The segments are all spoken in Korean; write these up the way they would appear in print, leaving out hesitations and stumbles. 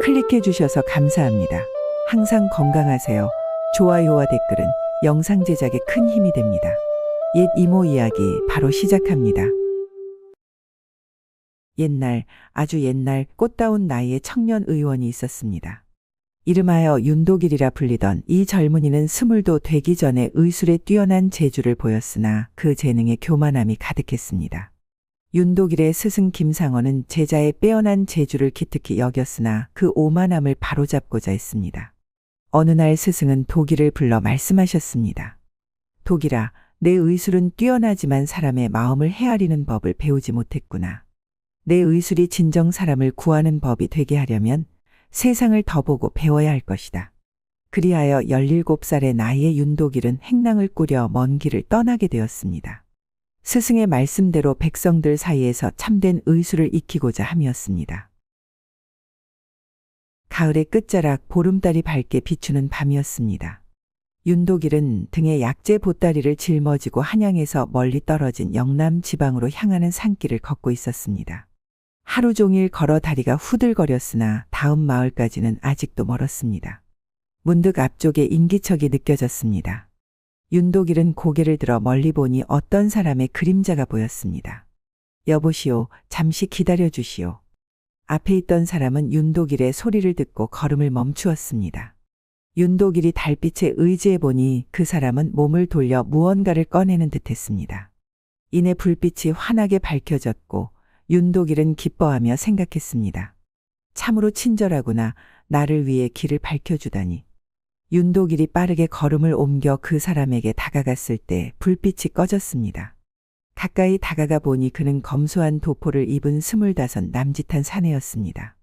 클릭해 주셔서 감사합니다. 항상 건강하세요. 좋아요와 댓글은 영상 제작에 큰 힘이 됩니다. 옛 이모 이야기 바로 시작합니다. 옛날, 아주 옛날 꽃다운 나이의 청년 의원이 있었습니다. 이름하여 윤도길이라 불리던 이 젊은이는 스물도 되기 전에 의술에 뛰어난 재주를 보였으나 그 재능에 교만함이 가득했습니다. 윤도길의 스승 김상원은 제자의 빼어난 재주를 기특히 여겼으나 그 오만함을 바로잡고자 했습니다. 어느 날 스승은 도길을 불러 말씀하셨습니다. 도길아, 내 의술은 뛰어나지만 사람의 마음을 헤아리는 법을 배우지 못했구나. 내 의술이 진정 사람을 구하는 법이 되게 하려면 세상을 더 보고 배워야 할 것이다. 그리하여 17살의 나이에 윤도길은 행랑을 꾸려 먼 길을 떠나게 되었습니다. 스승의 말씀대로 백성들 사이에서 참된 의술을 익히고자 함이었습니다. 가을의 끝자락 보름달이 밝게 비추는 밤이었습니다. 윤도길은 등에 약재 보따리를 짊어지고 한양에서 멀리 떨어진 영남 지방으로 향하는 산길을 걷고 있었습니다. 하루 종일 걸어 다리가 후들거렸으나 다음 마을까지는 아직도 멀었습니다. 문득 앞쪽에 인기척이 느껴졌습니다. 윤도길은 고개를 들어 멀리 보니 어떤 사람의 그림자가 보였습니다. 여보시오, 잠시 기다려 주시오. 앞에 있던 사람은 윤도길의 소리를 듣고 걸음을 멈추었습니다. 윤도길이 달빛에 의지해 보니 그 사람은 몸을 돌려 무언가를 꺼내는 듯했습니다. 이내 불빛이 환하게 밝혀졌고 윤도길은 기뻐하며 생각했습니다. 참으로 친절하구나. 나를 위해 길을 밝혀주다니. 윤도길이 빠르게 걸음을 옮겨 그 사람에게 다가갔을 때 불빛이 꺼졌습니다. 가까이 다가가 보니 그는 검소한 도포를 입은 25 남짓한 사내였습니다.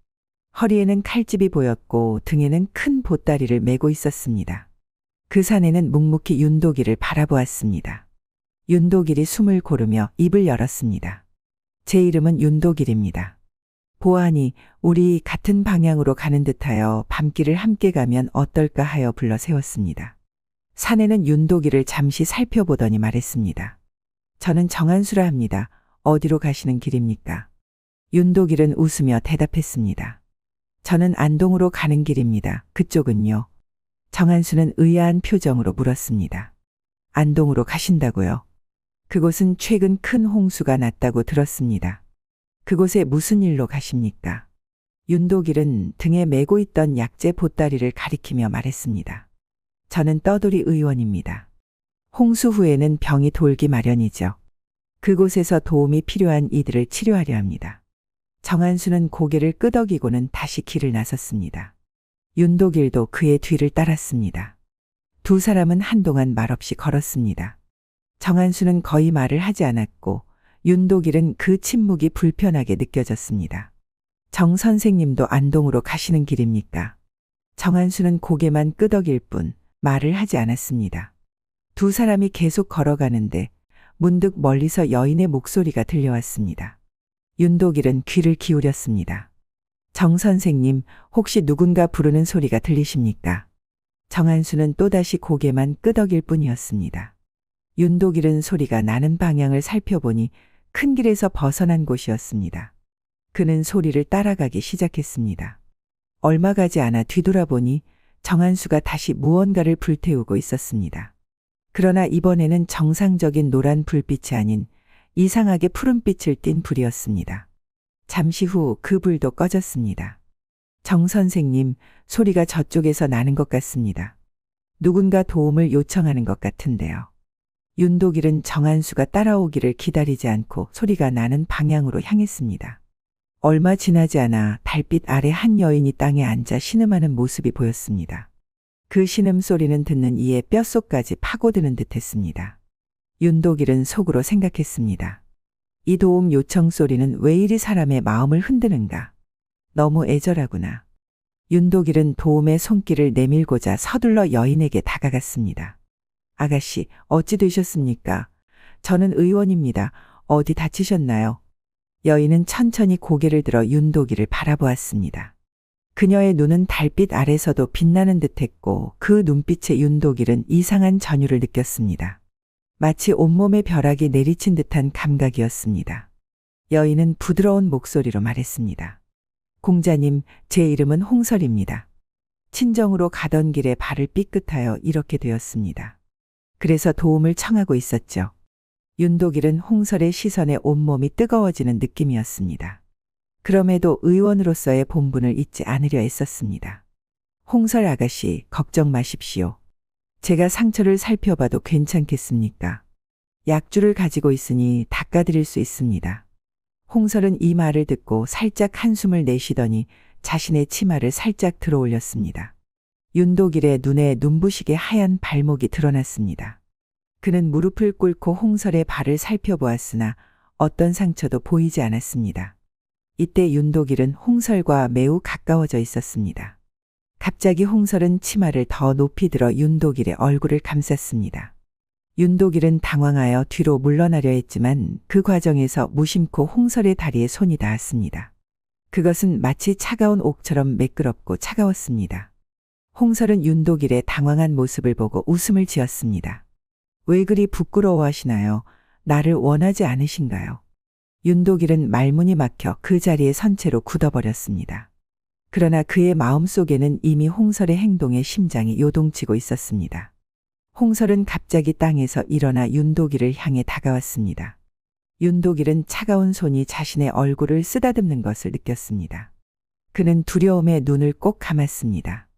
허리에는 칼집이 보였고 등에는 큰 보따리를 메고 있었습니다. 그 사내는 묵묵히 윤도길을 바라보았습니다. 윤도길이 숨을 고르며 입을 열었습니다. 제 이름은 윤도길입니다. 보아하니 우리 같은 방향으로 가는 듯하여 밤길을 함께 가면 어떨까 하여 불러 세웠습니다. 사내는 윤도길을 잠시 살펴보더니 말했습니다. 저는 정한수라 합니다. 어디로 가시는 길입니까? 윤도길은 웃으며 대답했습니다. 저는 안동으로 가는 길입니다. 그쪽은요? 정한수는 의아한 표정으로 물었습니다. 안동으로 가신다고요? 그곳은 최근 큰 홍수가 났다고 들었습니다. 그곳에 무슨 일로 가십니까? 윤도길은 등에 메고 있던 약재 보따리를 가리키며 말했습니다. 저는 떠돌이 의원입니다. 홍수 후에는 병이 돌기 마련이죠. 그곳에서 도움이 필요한 이들을 치료하려 합니다. 정한수는 고개를 끄덕이고는 다시 길을 나섰습니다. 윤도길도 그의 뒤를 따랐습니다. 두 사람은 한동안 말없이 걸었습니다. 정한수는 거의 말을 하지 않았고 윤도길은 그 침묵이 불편하게 느껴졌습니다. 정 선생님도 안동으로 가시는 길입니까? 정한수는 고개만 끄덕일 뿐 말을 하지 않았습니다. 두 사람이 계속 걸어가는데 문득 멀리서 여인의 목소리가 들려왔습니다. 윤도길은 귀를 기울였습니다. 정 선생님, 혹시 누군가 부르는 소리가 들리십니까? 정한수는 또다시 고개만 끄덕일 뿐이었습니다. 윤도길은 소리가 나는 방향을 살펴보니 큰 길에서 벗어난 곳이었습니다. 그는 소리를 따라가기 시작했습니다. 얼마 가지 않아 뒤돌아보니 정한수가 다시 무언가를 불태우고 있었습니다. 그러나 이번에는 정상적인 노란 불빛이 아닌 이상하게 푸른빛을 띤 불이었습니다. 잠시 후 그 불도 꺼졌습니다. 정 선생님, 소리가 저쪽에서 나는 것 같습니다. 누군가 도움을 요청하는 것 같은데요. 윤도길은 정한수가 따라오기를 기다리지 않고 소리가 나는 방향으로 향했습니다. 얼마 지나지 않아 달빛 아래 한 여인이 땅에 앉아 신음하는 모습이 보였습니다. 그 신음소리는 듣는 이의 뼛속까지 파고드는 듯했습니다. 윤도길은 속으로 생각했습니다. 이 도움 요청 소리는 왜 이리 사람의 마음을 흔드는가? 너무 애절하구나. 윤도길은 도움의 손길을 내밀고자 서둘러 여인에게 다가갔습니다. 아가씨, 어찌 되셨습니까? 저는 의원입니다. 어디 다치셨나요? 여인은 천천히 고개를 들어 윤도길을 바라보았습니다. 그녀의 눈은 달빛 아래서도 빛나는 듯했고 그 눈빛에 윤도길은 이상한 전율을 느꼈습니다. 마치 온몸에 벼락이 내리친 듯한 감각이었습니다. 여인은 부드러운 목소리로 말했습니다. 공자님, 제 이름은 홍설입니다. 친정으로 가던 길에 발을 삐끗하여 이렇게 되었습니다. 그래서 도움을 청하고 있었죠. 윤도길은 홍설의 시선에 온몸이 뜨거워지는 느낌이었습니다. 그럼에도 의원으로서의 본분을 잊지 않으려 애썼습니다. 홍설 아가씨, 걱정 마십시오. 제가 상처를 살펴봐도 괜찮겠습니까? 약주를 가지고 있으니 닦아드릴 수 있습니다. 홍설은 이 말을 듣고 살짝 한숨을 내쉬더니 자신의 치마를 살짝 들어 올렸습니다. 윤도길의 눈에 눈부시게 하얀 발목이 드러났습니다. 그는 무릎을 꿇고 홍설의 발을 살펴보았으나 어떤 상처도 보이지 않았습니다. 이때 윤도길은 홍설과 매우 가까워져 있었습니다. 갑자기 홍설은 치마를 더 높이 들어 윤도길의 얼굴을 감쌌습니다. 윤도길은 당황하여 뒤로 물러나려 했지만 그 과정에서 무심코 홍설의 다리에 손이 닿았습니다. 그것은 마치 차가운 옥처럼 매끄럽고 차가웠습니다. 홍설은 윤도길의 당황한 모습을 보고 웃음을 지었습니다. 왜 그리 부끄러워하시나요? 나를 원하지 않으신가요? 윤도길은 말문이 막혀 그 자리에 선 채로 굳어버렸습니다. 그러나 그의 마음속에는 이미 홍설의 행동에 심장이 요동치고 있었습니다. 홍설은 갑자기 땅에서 일어나 윤도길을 향해 다가왔습니다. 윤도길은 차가운 손이 자신의 얼굴을 쓰다듬는 것을 느꼈습니다. 그는 두려움에 눈을 꼭 감았습니다.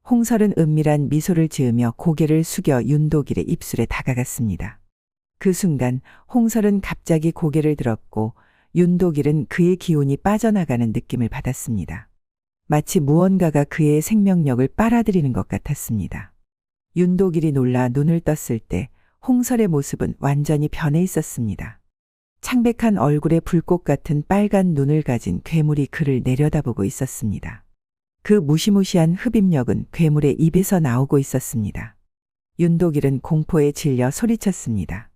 홍설은 은밀한 미소를 지으며 고개를 숙여 윤도길의 입술에 다가갔습니다. 그 순간 홍설은 갑자기 고개를 들었고 윤도길은 그의 기운이 빠져나가는 느낌을 받았습니다. 마치 무언가가 그의 생명력을 빨아들이는 것 같았습니다. 윤도길이 놀라 눈을 떴을 때 홍설의 모습은 완전히 변해 있었습니다. 창백한 얼굴에 불꽃 같은 빨간 눈을 가진 괴물이 그를 내려다보고 있었습니다. 그 무시무시한 흡입력은 괴물의 입에서 나오고 있었습니다. 윤도길은 공포에 질려 소리쳤습니다.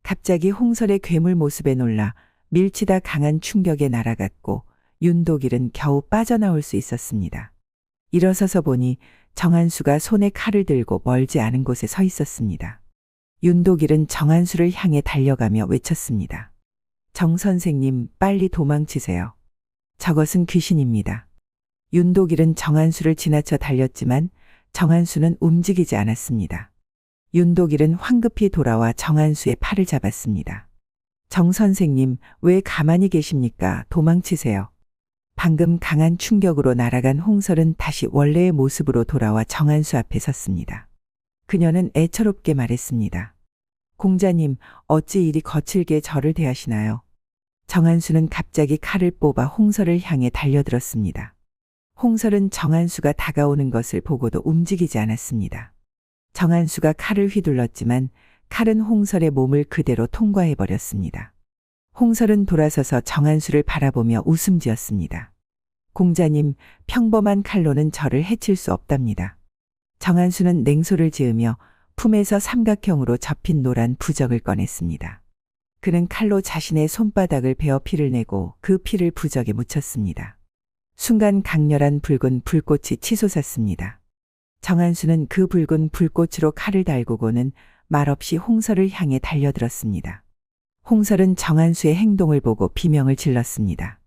갑자기 홍설의 괴물 모습에 놀라 밀치다 강한 충격에 날아갔고 윤도길은 겨우 빠져나올 수 있었습니다. 일어서서 보니 정한수가 손에 칼을 들고 멀지 않은 곳에 서 있었습니다. 윤도길은 정한수를 향해 달려가며 외쳤습니다. 정 선생님, 빨리 도망치세요. 저것은 귀신입니다. 윤도길은 정한수를 지나쳐 달렸지만 정한수는 움직이지 않았습니다. 윤도길은 황급히 돌아와 정한수의 팔을 잡았습니다. 정 선생님, 왜 가만히 계십니까? 도망치세요. 방금 강한 충격으로 날아간 홍설은 다시 원래의 모습으로 돌아와 정한수 앞에 섰습니다. 그녀는 애처롭게 말했습니다. 공자님, 어찌 이리 거칠게 저를 대하시나요? 정한수는 갑자기 칼을 뽑아 홍설을 향해 달려들었습니다. 홍설은 정한수가 다가오는 것을 보고도 움직이지 않았습니다. 정한수가 칼을 휘둘렀지만 칼은 홍설의 몸을 그대로 통과해버렸습니다. 홍설은 돌아서서 정한수를 바라보며 웃음 지었습니다. 공자님, 평범한 칼로는 저를 해칠 수 없답니다. 정한수는 냉소를 지으며 품에서 삼각형으로 접힌 노란 부적을 꺼냈습니다. 그는 칼로 자신의 손바닥을 베어 피를 내고 그 피를 부적에 묻혔습니다. 순간 강렬한 붉은 불꽃이 치솟았습니다. 정한수는 그 붉은 불꽃으로 칼을 달구고는 말없이 홍설을 향해 달려들었습니다. 홍설은 정한수의 행동을 보고 비명을 질렀습니다.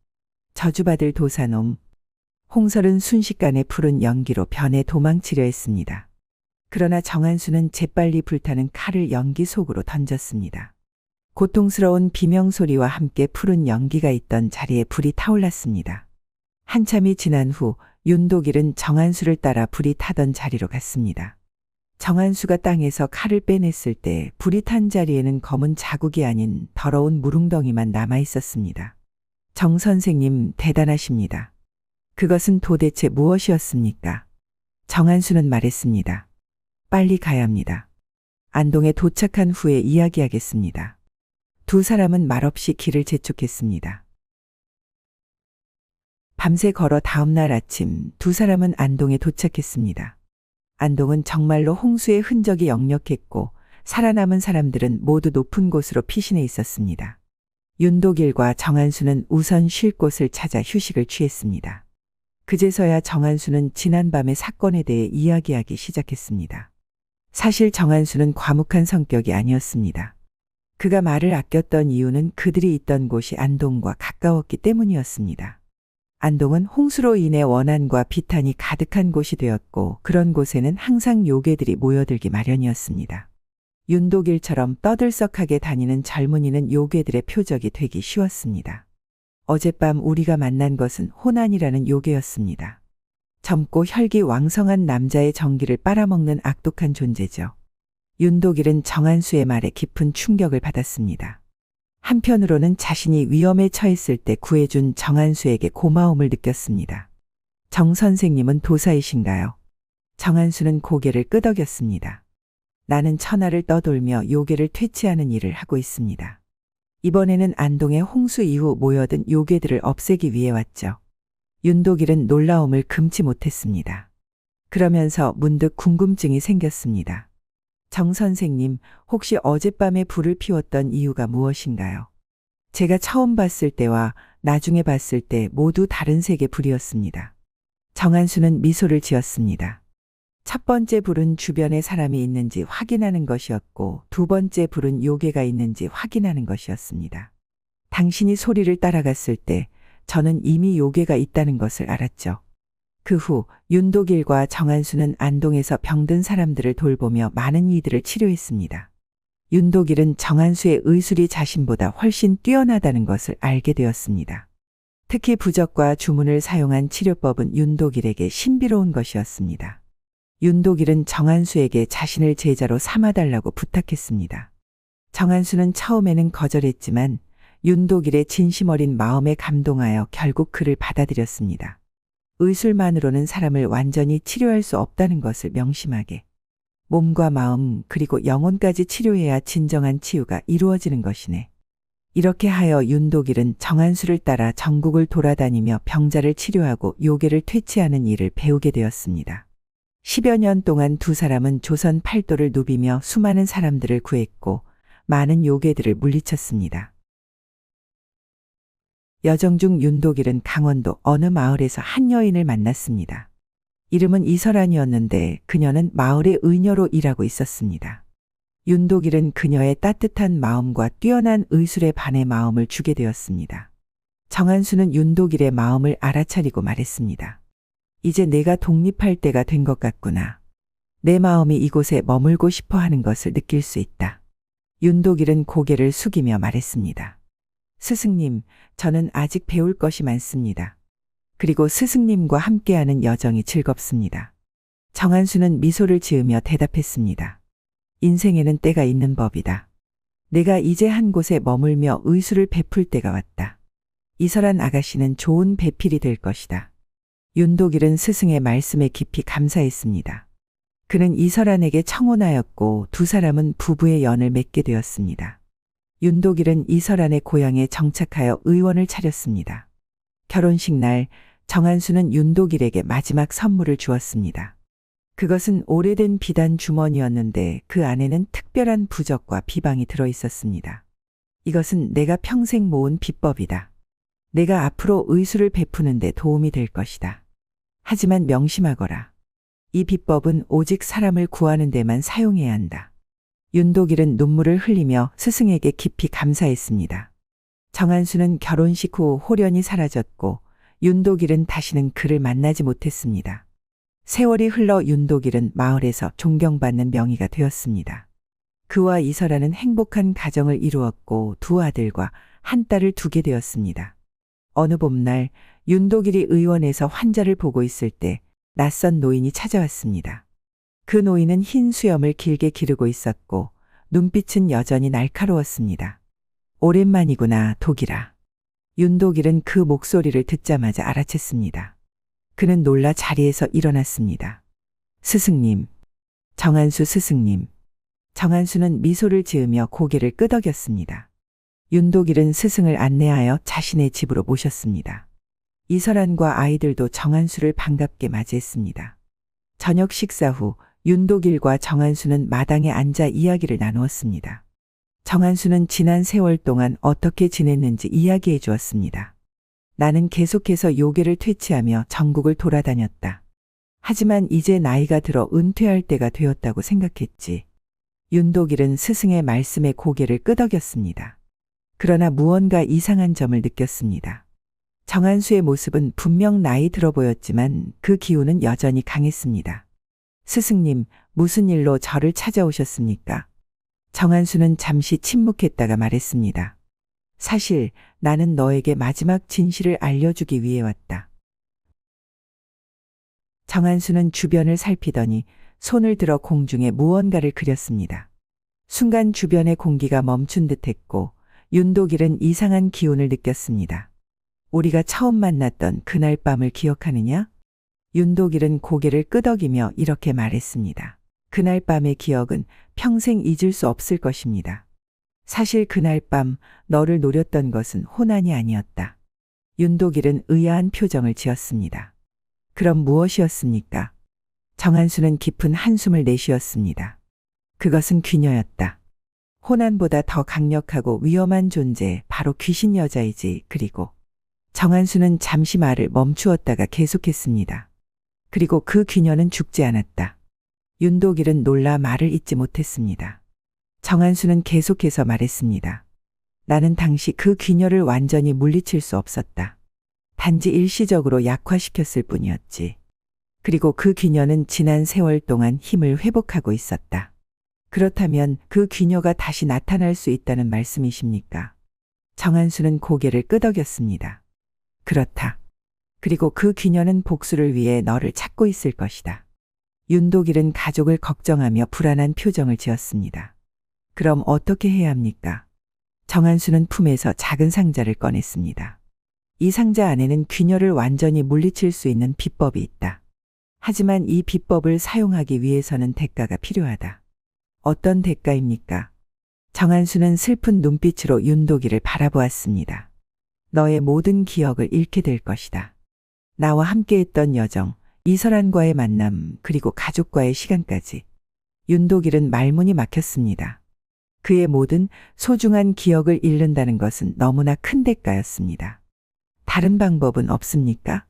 저주받을 도사놈. 홍설은 순식간에 푸른 연기로 변해 도망치려 했습니다. 그러나 정한수는 재빨리 불타는 칼을 연기 속으로 던졌습니다. 고통스러운 비명소리와 함께 푸른 연기가 있던 자리에 불이 타올랐습니다. 한참이 지난 후 윤도길은 정한수를 따라 불이 타던 자리로 갔습니다. 정한수가 땅에서 칼을 빼냈을 때 불이 탄 자리에는 검은 자국이 아닌 더러운 무릉덩이만 남아 있었습니다. 정 선생님, 대단하십니다. 그것은 도대체 무엇이었습니까? 정한수는 말했습니다. 빨리 가야 합니다. 안동에 도착한 후에 이야기하겠습니다. 두 사람은 말없이 길을 재촉했습니다. 밤새 걸어 다음날 아침 두 사람은 안동에 도착했습니다. 안동은 정말로 홍수의 흔적이 역력했고 살아남은 사람들은 모두 높은 곳으로 피신해 있었습니다. 윤도길과 정한수는 우선 쉴 곳을 찾아 휴식을 취했습니다. 그제서야 정한수는 지난밤의 사건에 대해 이야기하기 시작했습니다. 사실 정한수는 과묵한 성격이 아니었습니다. 그가 말을 아꼈던 이유는 그들이 있던 곳이 안동과 가까웠기 때문이었습니다. 안동은 홍수로 인해 원한과 비탄이 가득한 곳이 되었고 그런 곳에는 항상 요괴들이 모여들기 마련이었습니다. 윤독일처럼 떠들썩하게 다니는 젊은이는 요괴들의 표적이 되기 쉬웠습니다. 어젯밤 우리가 만난 것은 호난이라는 요괴였습니다. 젊고 혈기 왕성한 남자의 정기를 빨아먹는 악독한 존재죠. 윤독일은 정한수의 말에 깊은 충격을 받았습니다. 한편으로는 자신이 위험에 처했을 때 구해준 정한수에게 고마움을 느꼈습니다. 정 선생님은 도사이신가요? 정한수는 고개를 끄덕였습니다. 나는 천하를 떠돌며 요괴를 퇴치하는 일을 하고 있습니다. 이번에는 안동의 홍수 이후 모여든 요괴들을 없애기 위해 왔죠. 윤독일은 놀라움을 금치 못했습니다. 그러면서 문득 궁금증이 생겼습니다. 정 선생님, 혹시 어젯밤에 불을 피웠던 이유가 무엇인가요? 제가 처음 봤을 때와 나중에 봤을 때 모두 다른 색의 불이었습니다. 정한수는 미소를 지었습니다. 첫 번째 불은 주변에 사람이 있는지 확인하는 것이었고 두 번째 불은 요괴가 있는지 확인하는 것이었습니다. 당신이 소리를 따라갔을 때 저는 이미 요괴가 있다는 것을 알았죠. 그 후 윤독일과 정한수는 안동에서 병든 사람들을 돌보며 많은 이들을 치료했습니다. 윤독일은 정한수의 의술이 자신보다 훨씬 뛰어나다는 것을 알게 되었습니다. 특히 부적과 주문을 사용한 치료법은 윤독일에게 신비로운 것이었습니다. 윤독일은 정한수에게 자신을 제자로 삼아달라고 부탁했습니다. 정한수는 처음에는 거절했지만 윤독일의 진심 어린 마음에 감동하여 결국 그를 받아들였습니다. 의술만으로는 사람을 완전히 치료할 수 없다는 것을 명심하게 몸과 마음 그리고 영혼까지 치료해야 진정한 치유가 이루어지는 것이네. 이렇게 하여 윤독일은 정한수를 따라 전국을 돌아다니며 병자를 치료하고 요괴를 퇴치하는 일을 배우게 되었습니다. 10여 년 동안 두 사람은 조선 팔도를 누비며 수많은 사람들을 구했고 많은 요괴들을 물리쳤습니다. 여정 중 윤독일은 강원도 어느 마을에서 한 여인을 만났습니다. 이름은 이설안이었는데 그녀는 마을의 의녀로 일하고 있었습니다. 윤독일은 그녀의 따뜻한 마음과 뛰어난 의술에 반해 마음을 주게 되었습니다. 정한수는 윤독일의 마음을 알아차리고 말했습니다. 이제 내가 독립할 때가 된 것 같구나. 내 마음이 이곳에 머물고 싶어 하는 것을 느낄 수 있다. 윤독일은 고개를 숙이며 말했습니다. 스승님, 저는 아직 배울 것이 많습니다. 그리고 스승님과 함께하는 여정이 즐겁습니다. 정한수는 미소를 지으며 대답했습니다. 인생에는 때가 있는 법이다. 내가 이제 한 곳에 머물며 의술을 베풀 때가 왔다. 이설안 아가씨는 좋은 배필이 될 것이다. 윤독일은 스승의 말씀에 깊이 감사했습니다. 그는 이설안에게 청혼하였고 두 사람은 부부의 연을 맺게 되었습니다. 윤독일은 이설안의 고향에 정착하여 의원을 차렸습니다. 결혼식 날 정한수는 윤독일에게 마지막 선물을 주었습니다. 그것은 오래된 비단 주머니였는데 그 안에는 특별한 부적과 비방이 들어 있었습니다. 이것은 내가 평생 모은 비법이다. 내가 앞으로 의술을 베푸는 데 도움이 될 것이다. 하지만 명심하거라. 이 비법은 오직 사람을 구하는 데만 사용해야 한다. 윤독일은 눈물을 흘리며 스승에게 깊이 감사했습니다. 정한수는 결혼식 후 홀연히 사라졌고 윤독일은 다시는 그를 만나지 못했습니다. 세월이 흘러 윤독일은 마을에서 존경받는 명의가 되었습니다. 그와 이설아는 행복한 가정을 이루었고 두 아들과 한 딸을 두게 되었습니다. 어느 봄날 윤독일이 의원에서 환자를 보고 있을 때 낯선 노인이 찾아왔습니다. 그 노인은 흰 수염을 길게 기르고 있었고 눈빛은 여전히 날카로웠습니다. 오랜만이구나, 독일아. 윤독일은 그 목소리를 듣자마자 알아챘습니다. 그는 놀라 자리에서 일어났습니다. 스승님, 정한수 스승님. 정한수는 미소를 지으며 고개를 끄덕였습니다. 윤독일은 스승을 안내하여 자신의 집으로 모셨습니다. 이설안과 아이들도 정한수를 반갑게 맞이했습니다. 저녁 식사 후 윤독일과 정한수는 마당에 앉아 이야기를 나누었습니다. 정한수는 지난 세월 동안 어떻게 지냈는지 이야기해 주었습니다. 나는 계속해서 요괴를 퇴치하며 전국을 돌아다녔다. 하지만 이제 나이가 들어 은퇴할 때가 되었다고 생각했지. 윤독일은 스승의 말씀에 고개를 끄덕였습니다. 그러나 무언가 이상한 점을 느꼈습니다. 정한수의 모습은 분명 나이 들어 보였지만 그 기운은 여전히 강했습니다. 스승님, 무슨 일로 저를 찾아오셨습니까? 정한수는 잠시 침묵했다가 말했습니다. 사실 나는 너에게 마지막 진실을 알려주기 위해 왔다. 정한수는 주변을 살피더니 손을 들어 공중에 무언가를 그렸습니다. 순간 주변의 공기가 멈춘 듯했고 윤도길은 이상한 기운을 느꼈습니다. 우리가 처음 만났던 그날 밤을 기억하느냐? 윤도길은 고개를 끄덕이며 이렇게 말했습니다. 그날 밤의 기억은 평생 잊을 수 없을 것입니다. 사실 그날 밤 너를 노렸던 것은 호난이 아니었다. 윤도길은 의아한 표정을 지었습니다. 그럼 무엇이었습니까? 정한수는 깊은 한숨을 내쉬었습니다. 그것은 귀녀였다. 호난보다 더 강력하고 위험한 존재, 바로 귀신 여자이지. 그리고 정한수는 잠시 말을 멈추었다가 계속했습니다. 그리고 그 귀녀는 죽지 않았다. 윤도길은 놀라 말을 잇지 못했습니다. 정한수는 계속해서 말했습니다. 나는 당시 그 귀녀를 완전히 물리칠 수 없었다. 단지 일시적으로 약화시켰을 뿐이었지. 그리고 그 귀녀는 지난 세월 동안 힘을 회복하고 있었다. 그렇다면 그 귀녀가 다시 나타날 수 있다는 말씀이십니까? 정한수는 고개를 끄덕였습니다. 그렇다. 그리고 그 귀녀는 복수를 위해 너를 찾고 있을 것이다. 윤도길은 가족을 걱정하며 불안한 표정을 지었습니다. 그럼 어떻게 해야 합니까? 정한수는 품에서 작은 상자를 꺼냈습니다. 이 상자 안에는 귀녀를 완전히 물리칠 수 있는 비법이 있다. 하지만 이 비법을 사용하기 위해서는 대가가 필요하다. 어떤 대가입니까? 정한수는 슬픈 눈빛으로 윤도길을 바라보았습니다. 너의 모든 기억을 잃게 될 것이다. 나와 함께했던 여정, 이설한과의 만남, 그리고 가족과의 시간까지. 윤도길은 말문이 막혔습니다. 그의 모든 소중한 기억을 잃는다는 것은 너무나 큰 대가였습니다. 다른 방법은 없습니까?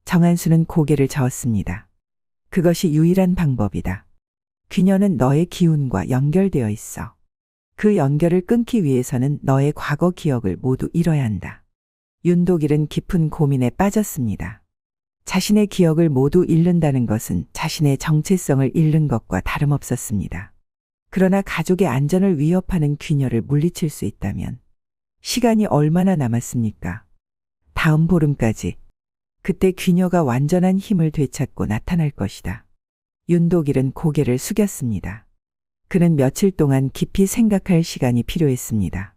정한수는 고개를 저었습니다. 그것이 유일한 방법이다. 귀녀는 너의 기운과 연결되어 있어. 그 연결을 끊기 위해서는 너의 과거 기억을 모두 잃어야 한다. 윤도길은 깊은 고민에 빠졌습니다. 자신의 기억을 모두 잃는다는 것은 자신의 정체성을 잃는 것과 다름없었습니다. 그러나 가족의 안전을 위협하는 귀녀를 물리칠 수 있다면 시간이 얼마나 남았습니까? 다음 보름까지. 그때 귀녀가 완전한 힘을 되찾고 나타날 것이다. 윤도길은 고개를 숙였습니다. 그는 며칠 동안 깊이 생각할 시간이 필요했습니다.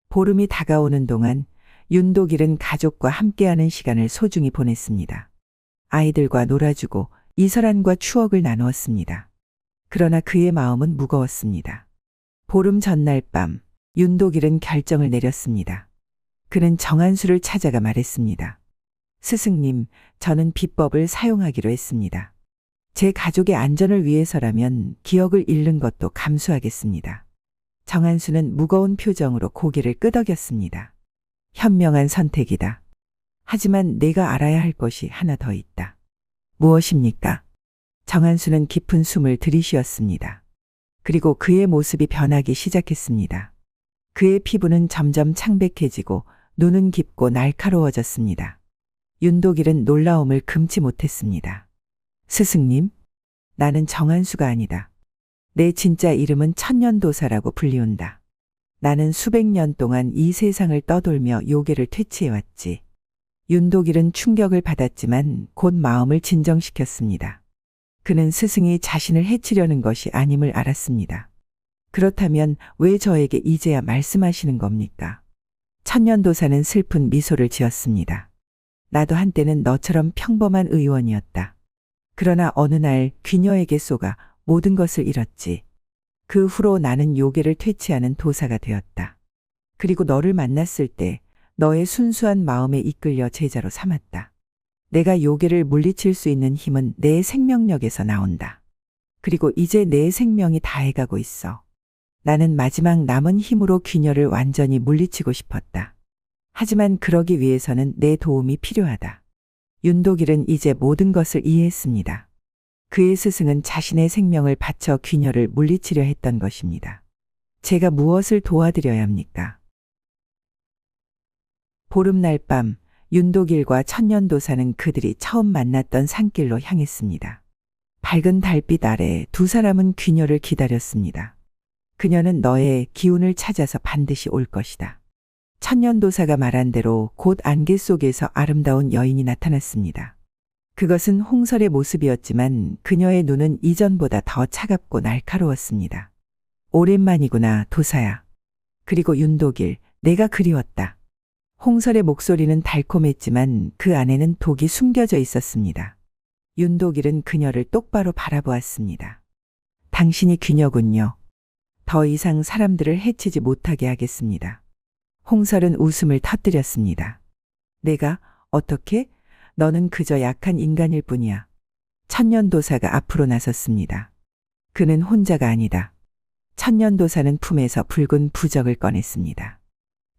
보름이 다가오는 동안 윤도길은 가족과 함께하는 시간을 소중히 보냈습니다. 아이들과 놀아주고 이설한과 추억을 나누었습니다. 그러나 그의 마음은 무거웠습니다. 보름 전날 밤 윤도길은 결정을 내렸습니다. 그는 정한수를 찾아가 말했습니다. 스승님, 저는 비법을 사용하기로 했습니다. 제 가족의 안전을 위해서라면 기억을 잃는 것도 감수하겠습니다. 정한수는 무거운 표정으로 고개를 끄덕였습니다. 현명한 선택이다. 하지만 내가 알아야 할 것이 하나 더 있다. 무엇입니까? 정한수는 깊은 숨을 들이쉬었습니다. 그리고 그의 모습이 변하기 시작했습니다. 그의 피부는 점점 창백해지고 눈은 깊고 날카로워졌습니다. 윤도길은 놀라움을 금치 못했습니다. 스승님, 나는 정한수가 아니다. 내 진짜 이름은 천년도사라고 불리운다. 나는 수백 년 동안 이 세상을 떠돌며 요괴를 퇴치해왔지. 윤도길은 충격을 받았지만 곧 마음을 진정시켰습니다. 그는 스승이 자신을 해치려는 것이 아님을 알았습니다. 그렇다면 왜 저에게 이제야 말씀하시는 겁니까? 천년도사는 슬픈 미소를 지었습니다. 나도 한때는 너처럼 평범한 의원이었다. 그러나 어느 날 귀녀에게 쏘가 모든 것을 잃었지. 그 후로 나는 요괴를 퇴치하는 도사가 되었다. 그리고 너를 만났을 때 너의 순수한 마음에 이끌려 제자로 삼았다. 내가 요괴를 물리칠 수 있는 힘은 내 생명력에서 나온다. 그리고 이제 내 생명이 다해가고 있어. 나는 마지막 남은 힘으로 귀녀를 완전히 물리치고 싶었다. 하지만 그러기 위해서는 내 도움이 필요하다. 윤도길은 이제 모든 것을 이해했습니다. 그의 스승은 자신의 생명을 바쳐 귀녀를 물리치려 했던 것입니다. 제가 무엇을 도와드려야 합니까? 보름날 밤 윤독일과 천년도사는 그들이 처음 만났던 산길로 향했습니다. 밝은 달빛 아래 두 사람은 귀녀를 기다렸습니다. 그녀는 너의 기운을 찾아서 반드시 올 것이다. 천년도사가 말한 대로 곧 안개 속에서 아름다운 여인이 나타났습니다. 그것은 홍설의 모습이었지만 그녀의 눈은 이전보다 더 차갑고 날카로웠습니다. 오랜만이구나, 도사야. 그리고 윤독일, 내가 그리웠다. 홍설의 목소리는 달콤했지만 그 안에는 독이 숨겨져 있었습니다. 윤독일은 그녀를 똑바로 바라보았습니다. 당신이 귀녀군요. 더 이상 사람들을 해치지 못하게 하겠습니다. 홍설은 웃음을 터뜨렸습니다. 내가 어떻게? 너는 그저 약한 인간일 뿐이야. 천년도사가 앞으로 나섰습니다. 그는 혼자가 아니다. 천년도사는 품에서 붉은 부적을 꺼냈습니다.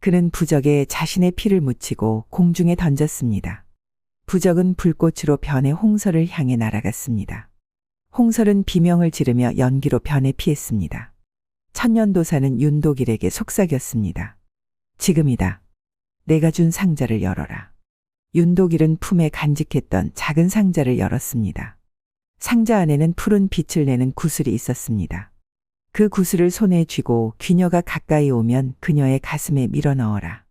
그는 부적에 자신의 피를 묻히고 공중에 던졌습니다. 부적은 불꽃으로 변해 홍설을 향해 날아갔습니다. 홍설은 비명을 지르며 연기로 변해 피했습니다. 천년도사는 윤독일에게 속삭였습니다. 지금이다. 내가 준 상자를 열어라. 윤독일은 품에 간직했던 작은 상자를 열었습니다. 상자 안에는 푸른 빛을 내는 구슬이 있었습니다. 그 구슬을 손에 쥐고 귀녀가 가까이 오면 그녀의 가슴에 밀어 넣어라.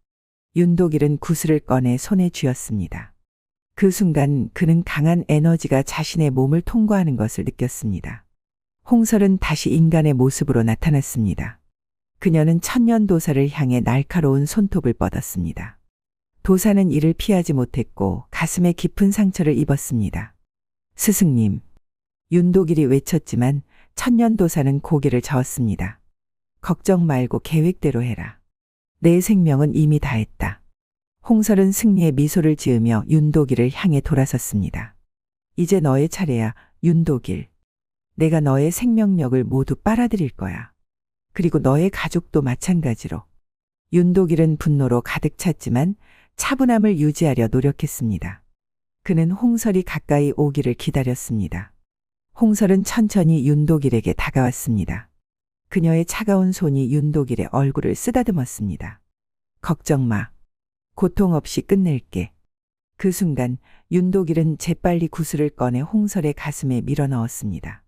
윤독일은 구슬을 꺼내 손에 쥐었습니다. 그 순간 그는 강한 에너지가 자신의 몸을 통과하는 것을 느꼈습니다. 홍설은 다시 인간의 모습으로 나타났습니다. 그녀는 천년도사를 향해 날카로운 손톱을 뻗었습니다. 도사는 이를 피하지 못했고 가슴에 깊은 상처를 입었습니다. 스승님. 윤독일이 외쳤지만 천년도사는 고개를 저었습니다. 걱정 말고 계획대로 해라. 내 생명은 이미 다했다. 홍설은 승리의 미소를 지으며 윤독일을 향해 돌아섰습니다. 이제 너의 차례야, 윤독일. 내가 너의 생명력을 모두 빨아들일 거야. 그리고 너의 가족도 마찬가지로. 윤독일은 분노로 가득 찼지만 차분함을 유지하려 노력했습니다. 그는 홍설이 가까이 오기를 기다렸습니다. 홍설은 천천히 윤독일에게 다가왔습니다. 그녀의 차가운 손이 윤독일의 얼굴을 쓰다듬었습니다. 걱정 마. 고통 없이 끝낼게. 그 순간 윤독일은 재빨리 구슬을 꺼내 홍설의 가슴에 밀어 넣었습니다.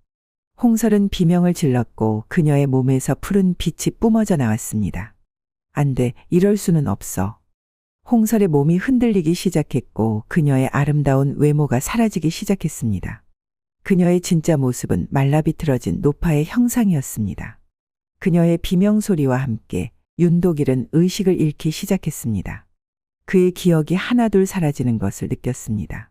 홍설은 비명을 질렀고 그녀의 몸에서 푸른 빛이 뿜어져 나왔습니다. 안 돼, 이럴 수는 없어. 홍설의 몸이 흔들리기 시작했고 그녀의 아름다운 외모가 사라지기 시작했습니다. 그녀의 진짜 모습은 말라비틀어진 노파의 형상이었습니다. 그녀의 비명소리와 함께 윤독일은 의식을 잃기 시작했습니다. 그의 기억이 하나둘 사라지는 것을 느꼈습니다.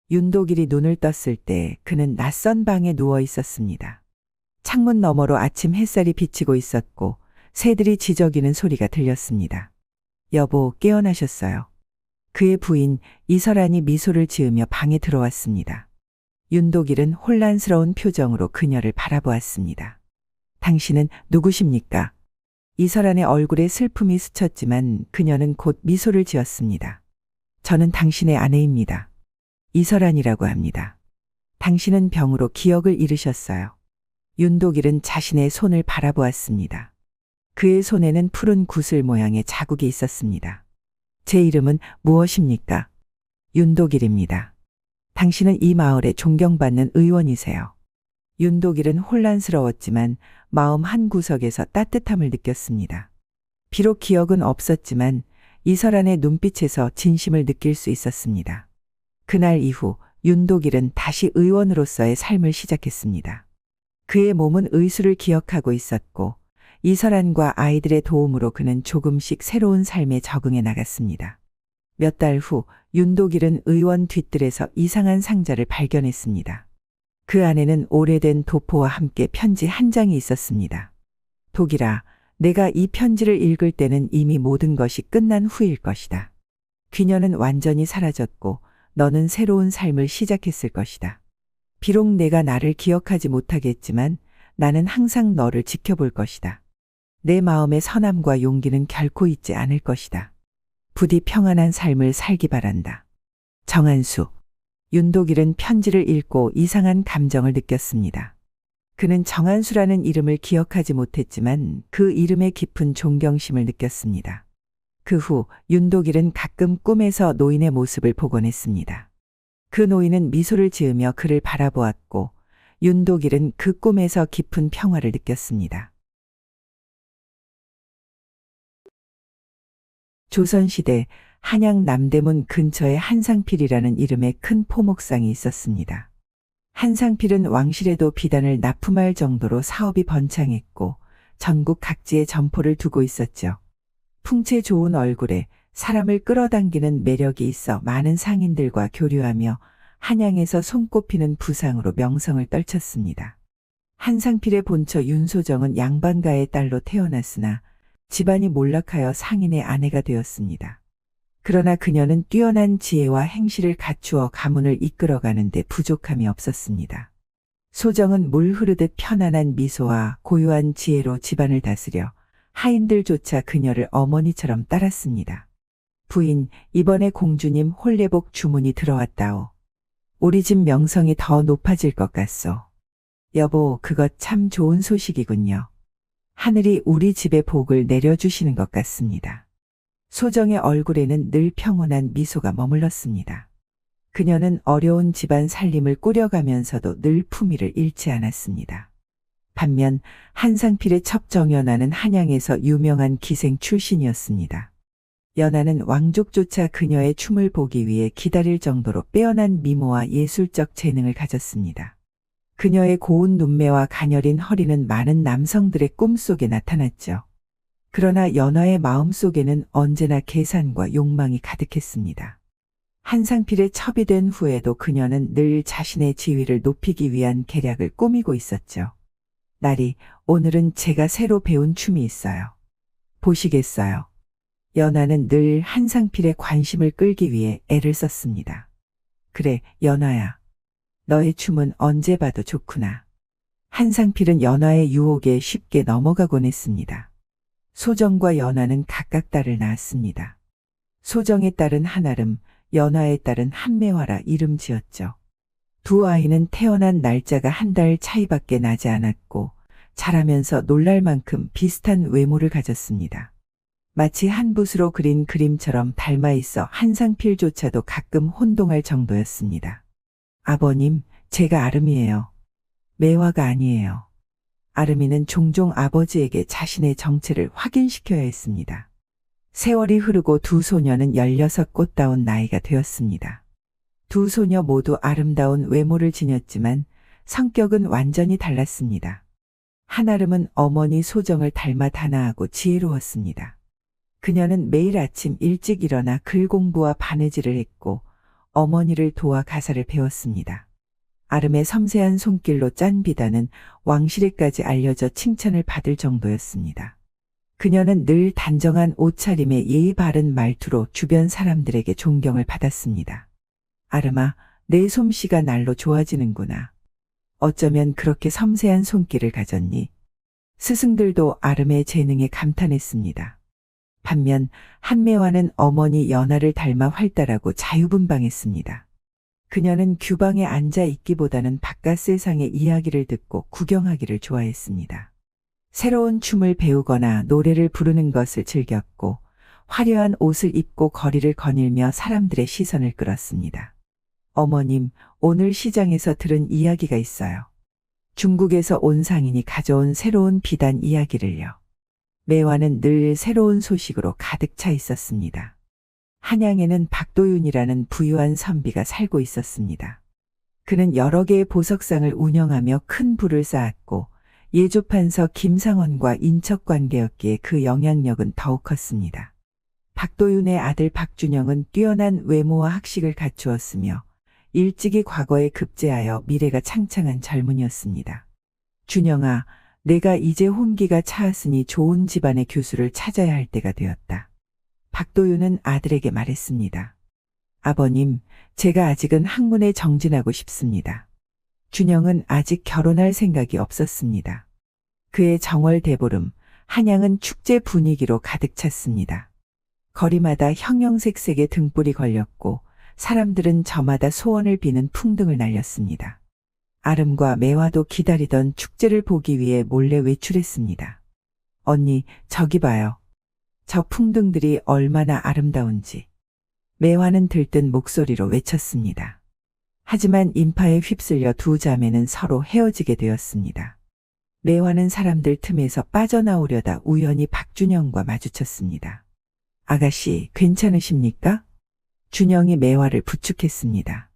윤독일이 눈을 떴을 때 그는 낯선 방에 누워 있었습니다. 창문 너머로 아침 햇살이 비치고 있었고 새들이 지저귀는 소리가 들렸습니다. 여보, 깨어나셨어요. 그의 부인 이설안이 미소를 지으며 방에 들어왔습니다. 윤독일은 혼란스러운 표정으로 그녀를 바라보았습니다. 당신은 누구십니까? 이설안의 얼굴에 슬픔이 스쳤지만 그녀는 곧 미소를 지었습니다. 저는 당신의 아내입니다. 이설안이라고 합니다. 당신은 병으로 기억을 잃으셨어요. 윤독일은 자신의 손을 바라보았습니다. 그의 손에는 푸른 구슬 모양의 자국이 있었습니다. 제 이름은 무엇입니까? 윤독일입니다. 당신은 이 마을에 존경받는 의원이세요. 윤독일은 혼란스러웠지만 마음 한구석에서 따뜻함을 느꼈습니다. 비록 기억은 없었지만 이설안의 눈빛에서 진심을 느낄 수 있었습니다. 그날 이후 윤독일은 다시 의원으로서의 삶을 시작했습니다. 그의 몸은 의술을 기억하고 있었고 이설안과 아이들의 도움으로 그는 조금씩 새로운 삶에 적응해 나갔습니다. 몇 달 후 윤독일은 의원 뒤뜰에서 이상한 상자를 발견했습니다. 그 안에는 오래된 도포와 함께 편지 한 장이 있었습니다. 독일아, 내가 이 편지를 읽을 때는 이미 모든 것이 끝난 후일 것이다. 귀녀는 완전히 사라졌고 너는 새로운 삶을 시작했을 것이다. 비록 내가 나를 기억하지 못하겠지만 나는 항상 너를 지켜볼 것이다. 내 마음의 선함과 용기는 결코 잊지 않을 것이다. 부디 평안한 삶을 살기 바란다. 정한수. 윤독일은 편지를 읽고 이상한 감정을 느꼈습니다. 그는 정한수라는 이름을 기억하지 못했지만 그 이름의 깊은 존경심을 느꼈습니다. 그 후 윤독일은 가끔 꿈에서 노인의 모습을 보곤 했습니다. 그 노인은 미소를 지으며 그를 바라보았고 윤독일은 그 꿈에서 깊은 평화를 느꼈습니다. 조선시대 한양 남대문 근처에 한상필이라는 이름의 큰 포목상이 있었습니다. 한상필은 왕실에도 비단을 납품할 정도로 사업이 번창했고 전국 각지에 점포를 두고 있었죠. 풍채 좋은 얼굴에 사람을 끌어당기는 매력이 있어 많은 상인들과 교류하며 한양에서 손꼽히는 부상으로 명성을 떨쳤습니다. 한상필의 본처 윤소정은 양반가의 딸로 태어났으나 집안이 몰락하여 상인의 아내가 되었습니다. 그러나 그녀는 뛰어난 지혜와 행실을 갖추어 가문을 이끌어가는 데 부족함이 없었습니다. 소정은 물 흐르듯 편안한 미소와 고유한 지혜로 집안을 다스려 하인들조차 그녀를 어머니처럼 따랐습니다. 부인, 이번에 공주님 혼례복 주문이 들어왔다오. 우리 집 명성이 더 높아질 것 같소. 여보, 그것 참 좋은 소식이군요. 하늘이 우리 집에 복을 내려주시는 것 같습니다. 소정의 얼굴에는 늘 평온한 미소가 머물렀습니다. 그녀는 어려운 집안 살림을 꾸려가면서도 늘 품위를 잃지 않았습니다. 반면 한상필의 첩정연하는 한양에서 유명한 기생 출신이었습니다. 연하는 왕족조차 그녀의 춤을 보기 위해 기다릴 정도로 빼어난 미모와 예술적 재능을 가졌습니다. 그녀의 고운 눈매와 가녀린 허리는 많은 남성들의 꿈속에 나타났죠. 그러나 연하의 마음속에는 언제나 계산과 욕망이 가득했습니다. 한상필의 첩이 된 후에도 그녀는 늘 자신의 지위를 높이기 위한 계략을 꾸미고 있었죠. 나리, 오늘은 제가 새로 배운 춤이 있어요. 보시겠어요? 연하는 늘 한상필의 관심을 끌기 위해 애를 썼습니다. 그래, 연하야. 너의 춤은 언제 봐도 좋구나. 한상필은 연하의 유혹에 쉽게 넘어가곤 했습니다. 소정과 연하는 각각 딸을 낳았습니다. 소정의 딸은 한아름, 연하의 딸은 한매화라 이름 지었죠. 두 아이는 태어난 날짜가 한 달 차이밖에 나지 않았고 자라면서 놀랄 만큼 비슷한 외모를 가졌습니다. 마치 한 붓으로 그린 그림처럼 닮아 있어 한상필조차도 가끔 혼동할 정도였습니다. 아버님, 제가 아름이에요. 매화가 아니에요. 아름이는 종종 아버지에게 자신의 정체를 확인시켜야 했습니다. 세월이 흐르고 두 소녀는 16 꽃다운 나이가 되었습니다. 두 소녀 모두 아름다운 외모를 지녔지만 성격은 완전히 달랐습니다. 한아름은 어머니 소정을 닮아 단아하고 지혜로웠습니다. 그녀는 매일 아침 일찍 일어나 글 공부와 바느질을 했고 어머니를 도와 가사를 배웠습니다. 아름의 섬세한 손길로 짠 비단은 왕실에까지 알려져 칭찬을 받을 정도였습니다. 그녀는 늘 단정한 옷차림에 예의 바른 말투로 주변 사람들에게 존경을 받았습니다. 아름아, 내 솜씨가 날로 좋아지는구나. 어쩌면 그렇게 섬세한 손길을 가졌니? 스승들도 아름의 재능에 감탄했습니다. 반면 한매화는 어머니 연하를 닮아 활달하고 자유분방했습니다. 그녀는 규방에 앉아 있기보다는 바깥 세상의 이야기를 듣고 구경하기를 좋아했습니다. 새로운 춤을 배우거나 노래를 부르는 것을 즐겼고 화려한 옷을 입고 거리를 거닐며 사람들의 시선을 끌었습니다. 어머님, 오늘 시장에서 들은 이야기가 있어요. 중국에서 온 상인이 가져온 새로운 비단 이야기를요. 매화는 늘 새로운 소식으로 가득 차 있었습니다. 한양에는 박도윤이라는 부유한 선비가 살고 있었습니다. 그는 여러 개의 보석상을 운영하며 큰 부를 쌓았고 예조판서 김상원과 인척관계였기에 그 영향력은 더욱 컸습니다. 박도윤의 아들 박준영은 뛰어난 외모와 학식을 갖추었으며 일찍이 과거에 급제하여 미래가 창창한 젊은이였습니다. 준영아, 내가 이제 혼기가 차았으니 좋은 집안의 교수를 찾아야 할 때가 되었다. 박도윤은 아들에게 말했습니다. 아버님, 제가 아직은 학문에 정진하고 싶습니다. 준영은 아직 결혼할 생각이 없었습니다. 그의 정월대보름, 한양은 축제 분위기로 가득 찼습니다. 거리마다 형형색색의 등불이 걸렸고 사람들은 저마다 소원을 비는 풍등을 날렸습니다. 아름과 매화도 기다리던 축제를 보기 위해 몰래 외출했습니다. 언니, 저기 봐요. 저 풍등들이 얼마나 아름다운지. 매화는 들뜬 목소리로 외쳤습니다. 하지만 인파에 휩쓸려 두 자매는 서로 헤어지게 되었습니다. 매화는 사람들 틈에서 빠져나오려다 우연히 박준영과 마주쳤습니다. 아가씨, 괜찮으십니까? 준영이 매화를 부축했습니다.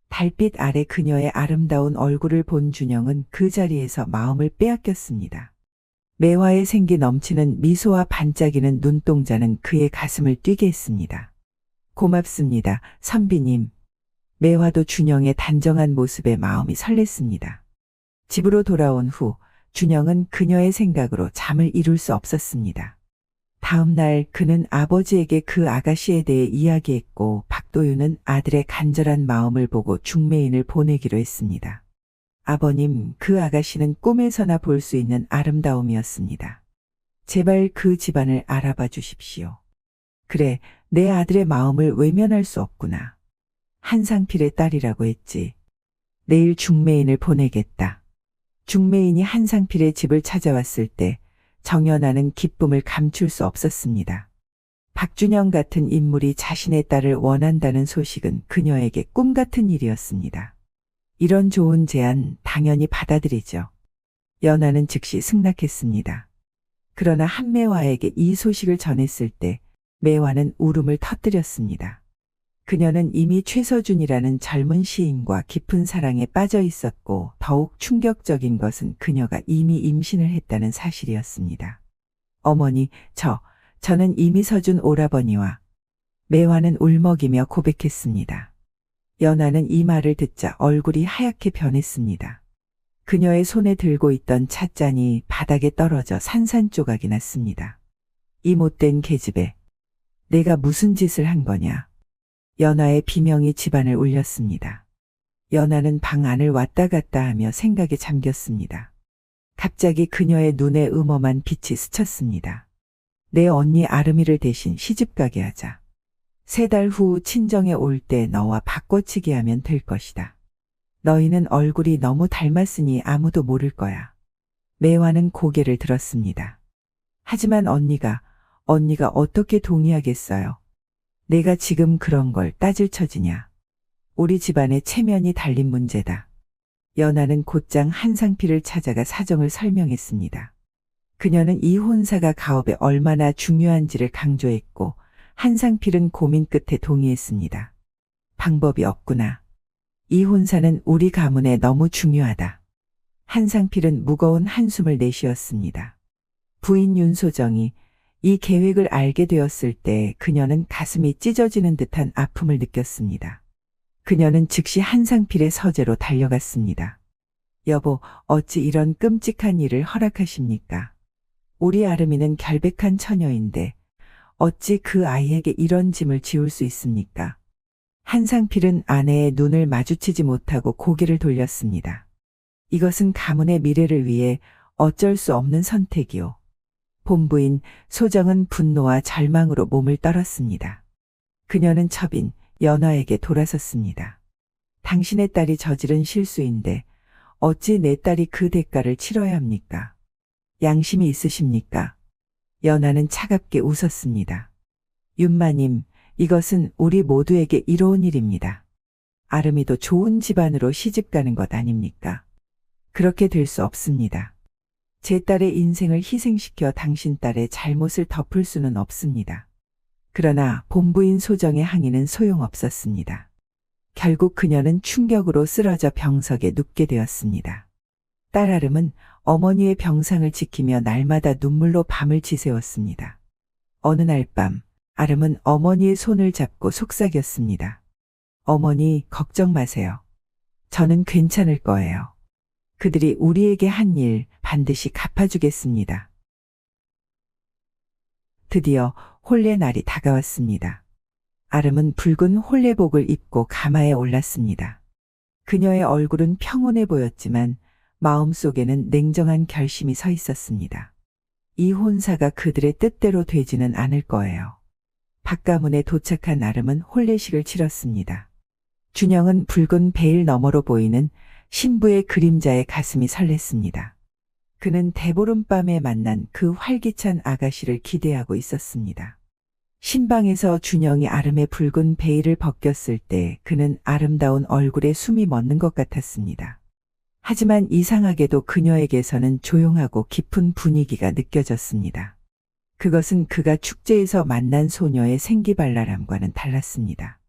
달빛 아래 그녀의 아름다운 얼굴을 본 준영은 그 자리에서 마음을 빼앗겼습니다. 매화의 생기 넘치는 미소와 반짝이는 눈동자는 그의 가슴을 뛰게 했습니다. 고맙습니다, 선비님. 매화도 준영의 단정한 모습에 마음이 설렜습니다. 집으로 돌아온 후 준영은 그녀의 생각으로 잠을 이룰 수 없었습니다. 다음 날 그는 아버지에게 그 아가씨에 대해 이야기했고 박도윤은 아들의 간절한 마음을 보고 중매인을 보내기로 했습니다. 아버님, 그 아가씨는 꿈에서나 볼 수 있는 아름다움이었습니다. 제발 그 집안을 알아봐 주십시오. 그래, 내 아들의 마음을 외면할 수 없구나. 한상필의 딸이라고 했지. 내일 중매인을 보내겠다. 중매인이 한상필의 집을 찾아왔을 때 정연아는 기쁨을 감출 수 없었습니다. 박준영 같은 인물이 자신의 딸을 원한다는 소식은 그녀에게 꿈 같은 일이었습니다. 이런 좋은 제안 당연히 받아들이죠. 연아는 즉시 승낙했습니다. 그러나 한매화에게 이 소식을 전했을 때 매화는 울음을 터뜨렸습니다. 그녀는 이미 최서준이라는 젊은 시인과 깊은 사랑에 빠져 있었고 더욱 충격적인 것은 그녀가 이미 임신을 했다는 사실이었습니다. 어머니, 저는 이미 서준 오라버니와. 매화는 울먹이며 고백했습니다. 연아는 이 말을 듣자 얼굴이 하얗게 변했습니다. 그녀의 손에 들고 있던 찻잔이 바닥에 떨어져 산산조각이 났습니다. 이 못된 계집애, 내가 무슨 짓을 한 거냐. 연아의 비명이 집안을 울렸습니다. 연아는 방 안을 왔다 갔다 하며 생각에 잠겼습니다. 갑자기 그녀의 눈에 음험한 빛이 스쳤습니다. 내 언니 아름이를 대신 시집가게 하자. 3달 후 친정에 올 때 너와 바꿔치기 하면 될 것이다. 너희는 얼굴이 너무 닮았으니 아무도 모를 거야. 매화는 고개를 들었습니다. 하지만 언니가 어떻게 동의하겠어요? 내가 지금 그런 걸 따질 처지냐. 우리 집안의 체면이 달린 문제다. 연아는 곧장 한상필을 찾아가 사정을 설명했습니다. 그녀는 이 혼사가 가업에 얼마나 중요한지를 강조했고 한상필은 고민 끝에 동의했습니다. 방법이 없구나. 이 혼사는 우리 가문에 너무 중요하다. 한상필은 무거운 한숨을 내쉬었습니다. 부인 윤소정이 이 계획을 알게 되었을 때 그녀는 가슴이 찢어지는 듯한 아픔을 느꼈습니다. 그녀는 즉시 한상필의 서재로 달려갔습니다. 여보, 어찌 이런 끔찍한 일을 허락하십니까? 우리 아름이는 결백한 처녀인데 어찌 그 아이에게 이런 짐을 지울 수 있습니까? 한상필은 아내의 눈을 마주치지 못하고 고개를 돌렸습니다. 이것은 가문의 미래를 위해 어쩔 수 없는 선택이오. 본부인 소정은 분노와 절망으로 몸을 떨었습니다. 그녀는 첩인 연화에게 돌아섰습니다. 당신의 딸이 저지른 실수인데 어찌 내 딸이 그 대가를 치러야 합니까? 양심이 있으십니까? 연화는 차갑게 웃었습니다. 윤마님, 이것은 우리 모두에게 이로운 일입니다. 아름이도 좋은 집안으로 시집가는 것 아닙니까? 그렇게 될 수 없습니다. 제 딸의 인생을 희생시켜 당신 딸의 잘못을 덮을 수는 없습니다. 그러나 본부인 소정의 항의는 소용없었습니다. 결국 그녀는 충격으로 쓰러져 병석에 눕게 되었습니다. 딸 아름은 어머니의 병상을 지키며 날마다 눈물로 밤을 지새웠습니다. 어느 날 밤, 아름은 어머니의 손을 잡고 속삭였습니다. 어머니, 걱정 마세요. 저는 괜찮을 거예요. 그들이 우리에게 한 일 반드시 갚아주겠습니다. 드디어 혼례 날이 다가왔습니다. 아름은 붉은 혼례복을 입고 가마에 올랐습니다. 그녀의 얼굴은 평온해 보였지만 마음속에는 냉정한 결심이 서 있었습니다. 이 혼사가 그들의 뜻대로 되지는 않을 거예요. 박가문에 도착한 아름은 혼례식을 치렀습니다. 준영은 붉은 베일 너머로 보이는 신부의 그림자에 가슴이 설렜습니다. 그는 대보름밤에 만난 그 활기찬 아가씨를 기대하고 있었습니다. 신방에서 준영이 아름의 붉은 베일을 벗겼을 때 그는 아름다운 얼굴에 숨이 멎는 것 같았습니다. 하지만 이상하게도 그녀에게서는 조용하고 깊은 분위기가 느껴졌습니다. 그것은 그가 축제에서 만난 소녀의 생기발랄함과는 달랐습니다.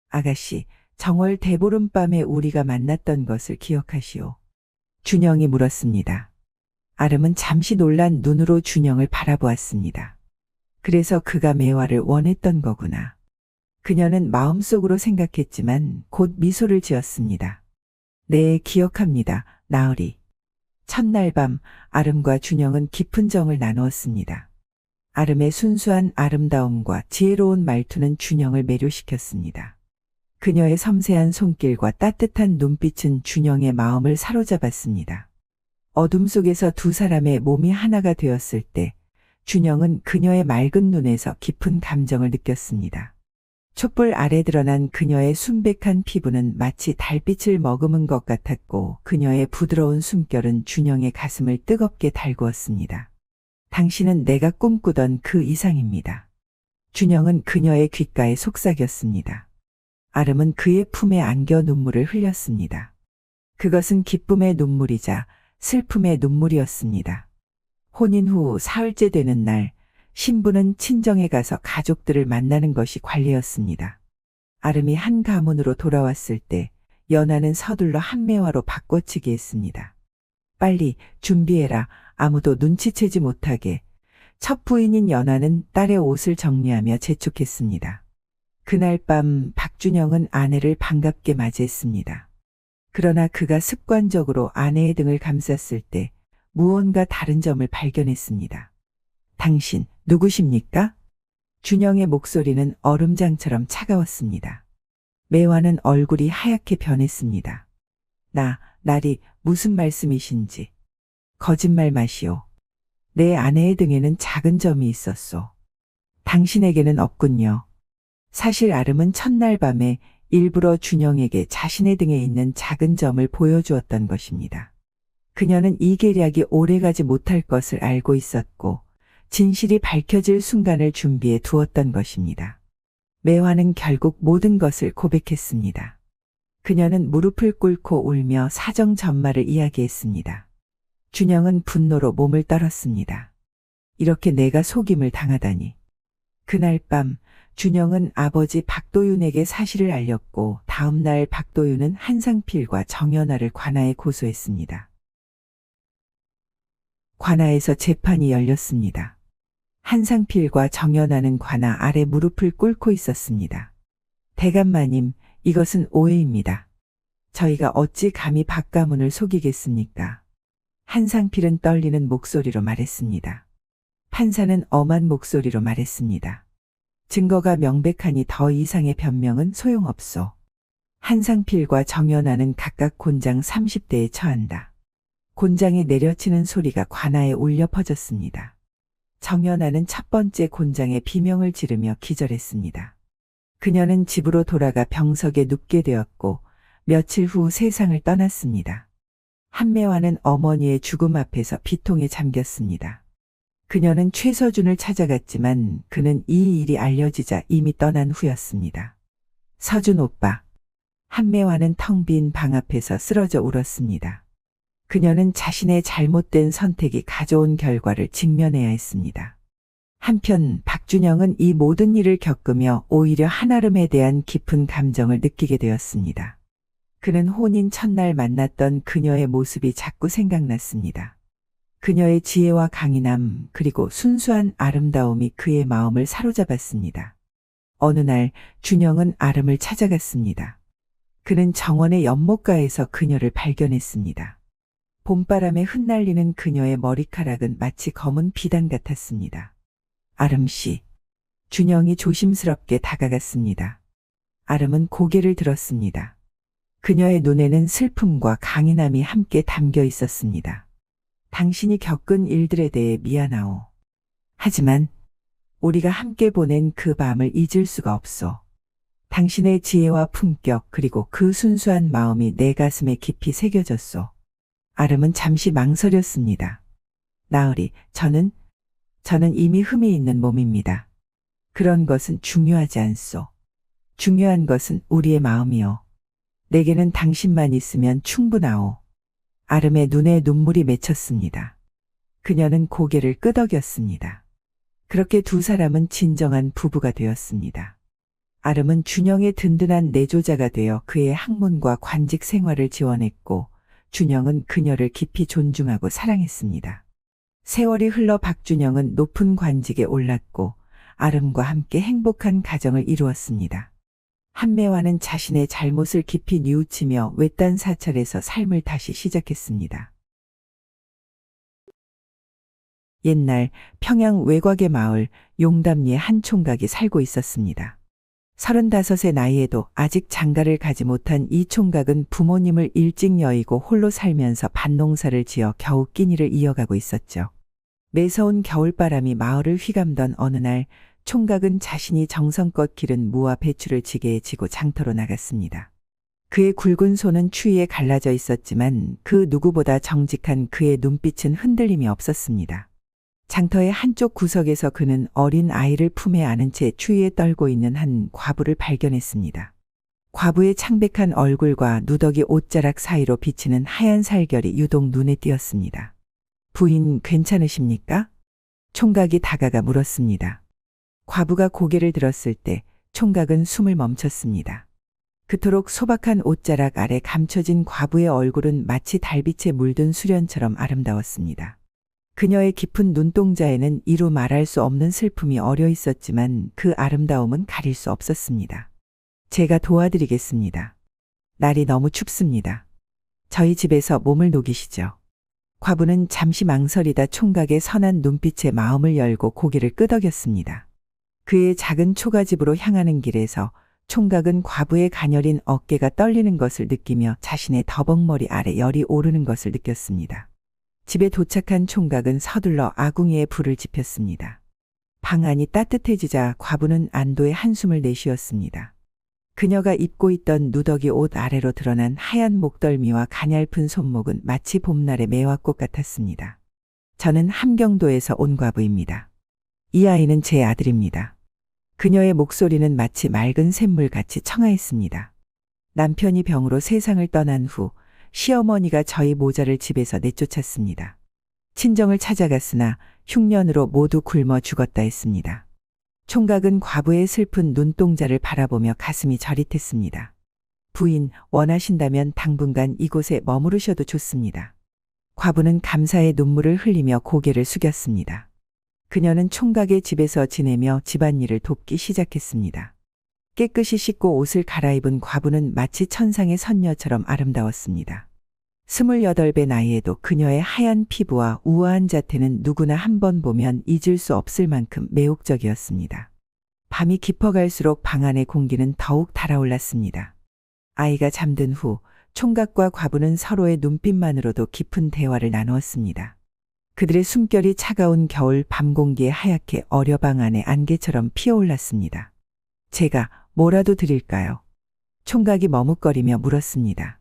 아가씨, 정월 대보름밤에 우리가 만났던 것을 기억하시오. 준영이 물었습니다. 아름은 잠시 놀란 눈으로 준영을 바라보았습니다. 그래서 그가 매화를 원했던 거구나. 그녀는 마음속으로 생각했지만 곧 미소를 지었습니다. 네, 기억합니다. 나으리. 첫날 밤 아름과 준영은 깊은 정을 나누었습니다. 아름의 순수한 아름다움과 지혜로운 말투는 준영을 매료시켰습니다. 그녀의 섬세한 손길과 따뜻한 눈빛은 준영의 마음을 사로잡았습니다. 어둠 속에서 두 사람의 몸이 하나가 되었을 때 준영은 그녀의 맑은 눈에서 깊은 감정을 느꼈습니다. 촛불 아래 드러난 그녀의 순백한 피부는 마치 달빛을 머금은 것 같았고 그녀의 부드러운 숨결은 준영의 가슴을 뜨겁게 달구었습니다. 당신은 내가 꿈꾸던 그 이상입니다. 준영은 그녀의 귓가에 속삭였습니다. 아름은 그의 품에 안겨 눈물을 흘렸습니다. 그것은 기쁨의 눈물이자 슬픔의 눈물이었습니다. 혼인 후 사흘째 되는 날, 신부는 친정에 가서 가족들을 만나는 것이 관례였습니다. 아름이 한 가문으로 돌아왔을 때 연하는 서둘러 한매화로 바꿔치기 했습니다. 빨리 준비해라. 아무도 눈치채지 못하게. 첫 부인인 연하는 딸의 옷을 정리하며 재촉했습니다. 그날 밤 박준영은 아내를 반갑게 맞이했습니다. 그러나 그가 습관적으로 아내의 등을 감쌌을 때 무언가 다른 점을 발견했습니다. 당신 누구십니까? 준영의 목소리는 얼음장처럼 차가웠습니다. 매화는 얼굴이 하얗게 변했습니다. 나리, 무슨 말씀이신지. 거짓말 마시오. 내 아내의 등에는 작은 점이 있었소. 당신에게는 없군요. 사실 아름은 첫날 밤에 일부러 준영에게 자신의 등에 있는 작은 점을 보여주었던 것입니다. 그녀는 이 계략이 오래가지 못할 것을 알고 있었고 진실이 밝혀질 순간을 준비해 두었던 것입니다. 매화는 결국 모든 것을 고백했습니다. 그녀는 무릎을 꿇고 울며 사정 전말을 이야기했습니다. 준영은 분노로 몸을 떨었습니다. 이렇게 내가 속임을 당하다니. 그날 밤 준영은 아버지 박도윤에게 사실을 알렸고 다음 날 박도윤은 한상필과 정연아를 관아에 고소했습니다. 관아에서 재판이 열렸습니다. 한상필과 정연아는 관아 아래 무릎을 꿇고 있었습니다. 대감마님, 이것은 오해입니다. 저희가 어찌 감히 박가문을 속이겠습니까? 한상필은 떨리는 목소리로 말했습니다. 판사는 엄한 목소리로 말했습니다. 증거가 명백하니 더 이상의 변명은 소용없소. 한상필과 정연아는 각각 곤장 30대에 처한다. 곤장이 내려치는 소리가 관아에 울려 퍼졌습니다. 정연아는 첫 번째 곤장의 비명을 지르며 기절했습니다. 그녀는 집으로 돌아가 병석에 눕게 되었고 며칠 후 세상을 떠났습니다. 한매화는 어머니의 죽음 앞에서 비통에 잠겼습니다. 그녀는 최서준을 찾아갔지만 그는 이 일이 알려지자 이미 떠난 후였습니다. 서준 오빠. 한매화는 텅 빈 방 앞에서 쓰러져 울었습니다. 그녀는 자신의 잘못된 선택이 가져온 결과를 직면해야 했습니다. 한편 박준영은 이 모든 일을 겪으며 오히려 한아름에 대한 깊은 감정을 느끼게 되었습니다. 그는 혼인 첫날 만났던 그녀의 모습이 자꾸 생각났습니다. 그녀의 지혜와 강인함 그리고 순수한 아름다움이 그의 마음을 사로잡았습니다. 어느 날 준영은 아름을 찾아갔습니다. 그는 정원의 연못가에서 그녀를 발견했습니다. 봄바람에 흩날리는 그녀의 머리카락은 마치 검은 비단 같았습니다. 아름씨. 준영이 조심스럽게 다가갔습니다. 아름은 고개를 들었습니다. 그녀의 눈에는 슬픔과 강인함이 함께 담겨 있었습니다. 당신이 겪은 일들에 대해 미안하오. 하지만 우리가 함께 보낸 그 밤을 잊을 수가 없소. 당신의 지혜와 품격 그리고 그 순수한 마음이 내 가슴에 깊이 새겨졌소. 아름은 잠시 망설였습니다. 나으리, 저는 이미 흠이 있는 몸입니다. 그런 것은 중요하지 않소. 중요한 것은 우리의 마음이요. 내게는 당신만 있으면 충분하오. 아름의 눈에 눈물이 맺혔습니다. 그녀는 고개를 끄덕였습니다. 그렇게 두 사람은 진정한 부부가 되었습니다. 아름은 준영의 든든한 내조자가 되어 그의 학문과 관직 생활을 지원했고, 준영은 그녀를 깊이 존중하고 사랑했습니다. 세월이 흘러 박준영은 높은 관직에 올랐고, 아름과 함께 행복한 가정을 이루었습니다. 한매화는 자신의 잘못을 깊이 뉘우치며 외딴 사찰에서 삶을 다시 시작했습니다. 옛날 평양 외곽의 마을 용담리에 한 총각이 살고 있었습니다. 35의 나이에도 아직 장가를 가지 못한 이 총각은 부모님을 일찍 여의고 홀로 살면서 밭농사를 지어 겨우 끼니를 이어가고 있었죠. 매서운 겨울바람이 마을을 휘감던 어느 날 총각은 자신이 정성껏 기른 무와 배추를 지게에 지고 장터로 나갔습니다. 그의 굵은 손은 추위에 갈라져 있었지만 그 누구보다 정직한 그의 눈빛은 흔들림이 없었습니다. 장터의 한쪽 구석에서 그는 어린 아이를 품에 안은 채 추위에 떨고 있는 한 과부를 발견했습니다. 과부의 창백한 얼굴과 누더기 옷자락 사이로 비치는 하얀 살결이 유독 눈에 띄었습니다. 부인 괜찮으십니까? 총각이 다가가 물었습니다. 과부가 고개를 들었을 때 총각은 숨을 멈췄습니다. 그토록 소박한 옷자락 아래 감춰진 과부의 얼굴은 마치 달빛에 물든 수련처럼 아름다웠습니다. 그녀의 깊은 눈동자에는 이루 말할 수 없는 슬픔이 어려 있었지만 그 아름다움은 가릴 수 없었습니다. 제가 도와드리겠습니다. 날이 너무 춥습니다. 저희 집에서 몸을 녹이시죠. 과부는 잠시 망설이다 총각의 선한 눈빛에 마음을 열고 고개를 끄덕였습니다. 그의 작은 초가집으로 향하는 길에서 총각은 과부의 가녀린 어깨가 떨리는 것을 느끼며 자신의 더벅머리 아래 열이 오르는 것을 느꼈습니다. 집에 도착한 총각은 서둘러 아궁이에 불을 지폈습니다. 방 안이 따뜻해지자 과부는 안도의 한숨을 내쉬었습니다. 그녀가 입고 있던 누더기 옷 아래로 드러난 하얀 목덜미와 가냘픈 손목은 마치 봄날의 매화꽃 같았습니다. 저는 함경도에서 온 과부입니다. 이 아이는 제 아들입니다. 그녀의 목소리는 마치 맑은 샘물같이 청아했습니다. 남편이 병으로 세상을 떠난 후 시어머니가 저희 모자를 집에서 내쫓았습니다. 친정을 찾아갔으나 흉년으로 모두 굶어 죽었다 했습니다. 총각은 과부의 슬픈 눈동자를 바라보며 가슴이 저릿했습니다. 부인, 원하신다면 당분간 이곳에 머무르셔도 좋습니다. 과부는 감사의 눈물을 흘리며 고개를 숙였습니다. 그녀는 총각의 집에서 지내며 집안일을 돕기 시작했습니다. 깨끗이 씻고 옷을 갈아입은 과부는 마치 천상의 선녀처럼 아름다웠습니다. 28배 나이에도 그녀의 하얀 피부와 우아한 자태는 누구나 한 번 보면 잊을 수 없을 만큼 매혹적이었습니다. 밤이 깊어갈수록 방 안의 공기는 더욱 달아올랐습니다. 아이가 잠든 후 총각과 과부는 서로의 눈빛만으로도 깊은 대화를 나누었습니다. 그들의 숨결이 차가운 겨울 밤 공기에 하얗게 어려방 안의 안개처럼 피어올랐습니다. 제가 뭐라도 드릴까요? 총각이 머뭇거리며 물었습니다.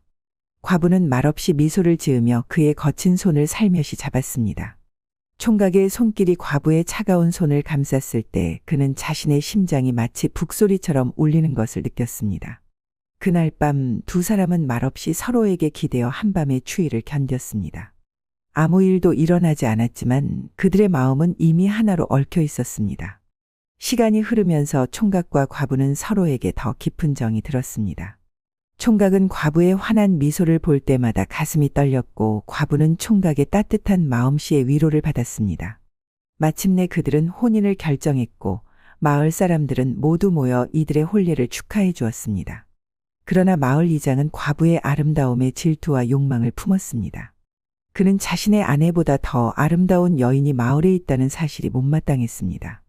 과부는 말없이 미소를 지으며 그의 거친 손을 살며시 잡았습니다. 총각의 손길이 과부의 차가운 손을 감쌌을 때 그는 자신의 심장이 마치 북소리처럼 울리는 것을 느꼈습니다. 그날 밤 두 사람은 말없이 서로에게 기대어 한밤의 추위를 견뎠습니다. 아무 일도 일어나지 않았지만 그들의 마음은 이미 하나로 얽혀 있었습니다. 시간이 흐르면서 총각과 과부는 서로에게 더 깊은 정이 들었습니다. 총각은 과부의 환한 미소를 볼 때마다 가슴이 떨렸고 과부는 총각의 따뜻한 마음씨의 위로를 받았습니다. 마침내 그들은 혼인을 결정했고 마을 사람들은 모두 모여 이들의 혼례를 축하해 주었습니다. 그러나 마을 이장은 과부의 아름다움에 질투와 욕망을 품었습니다. 그는 자신의 아내보다 더 아름다운 여인이 마을에 있다는 사실이 못마땅했습니다.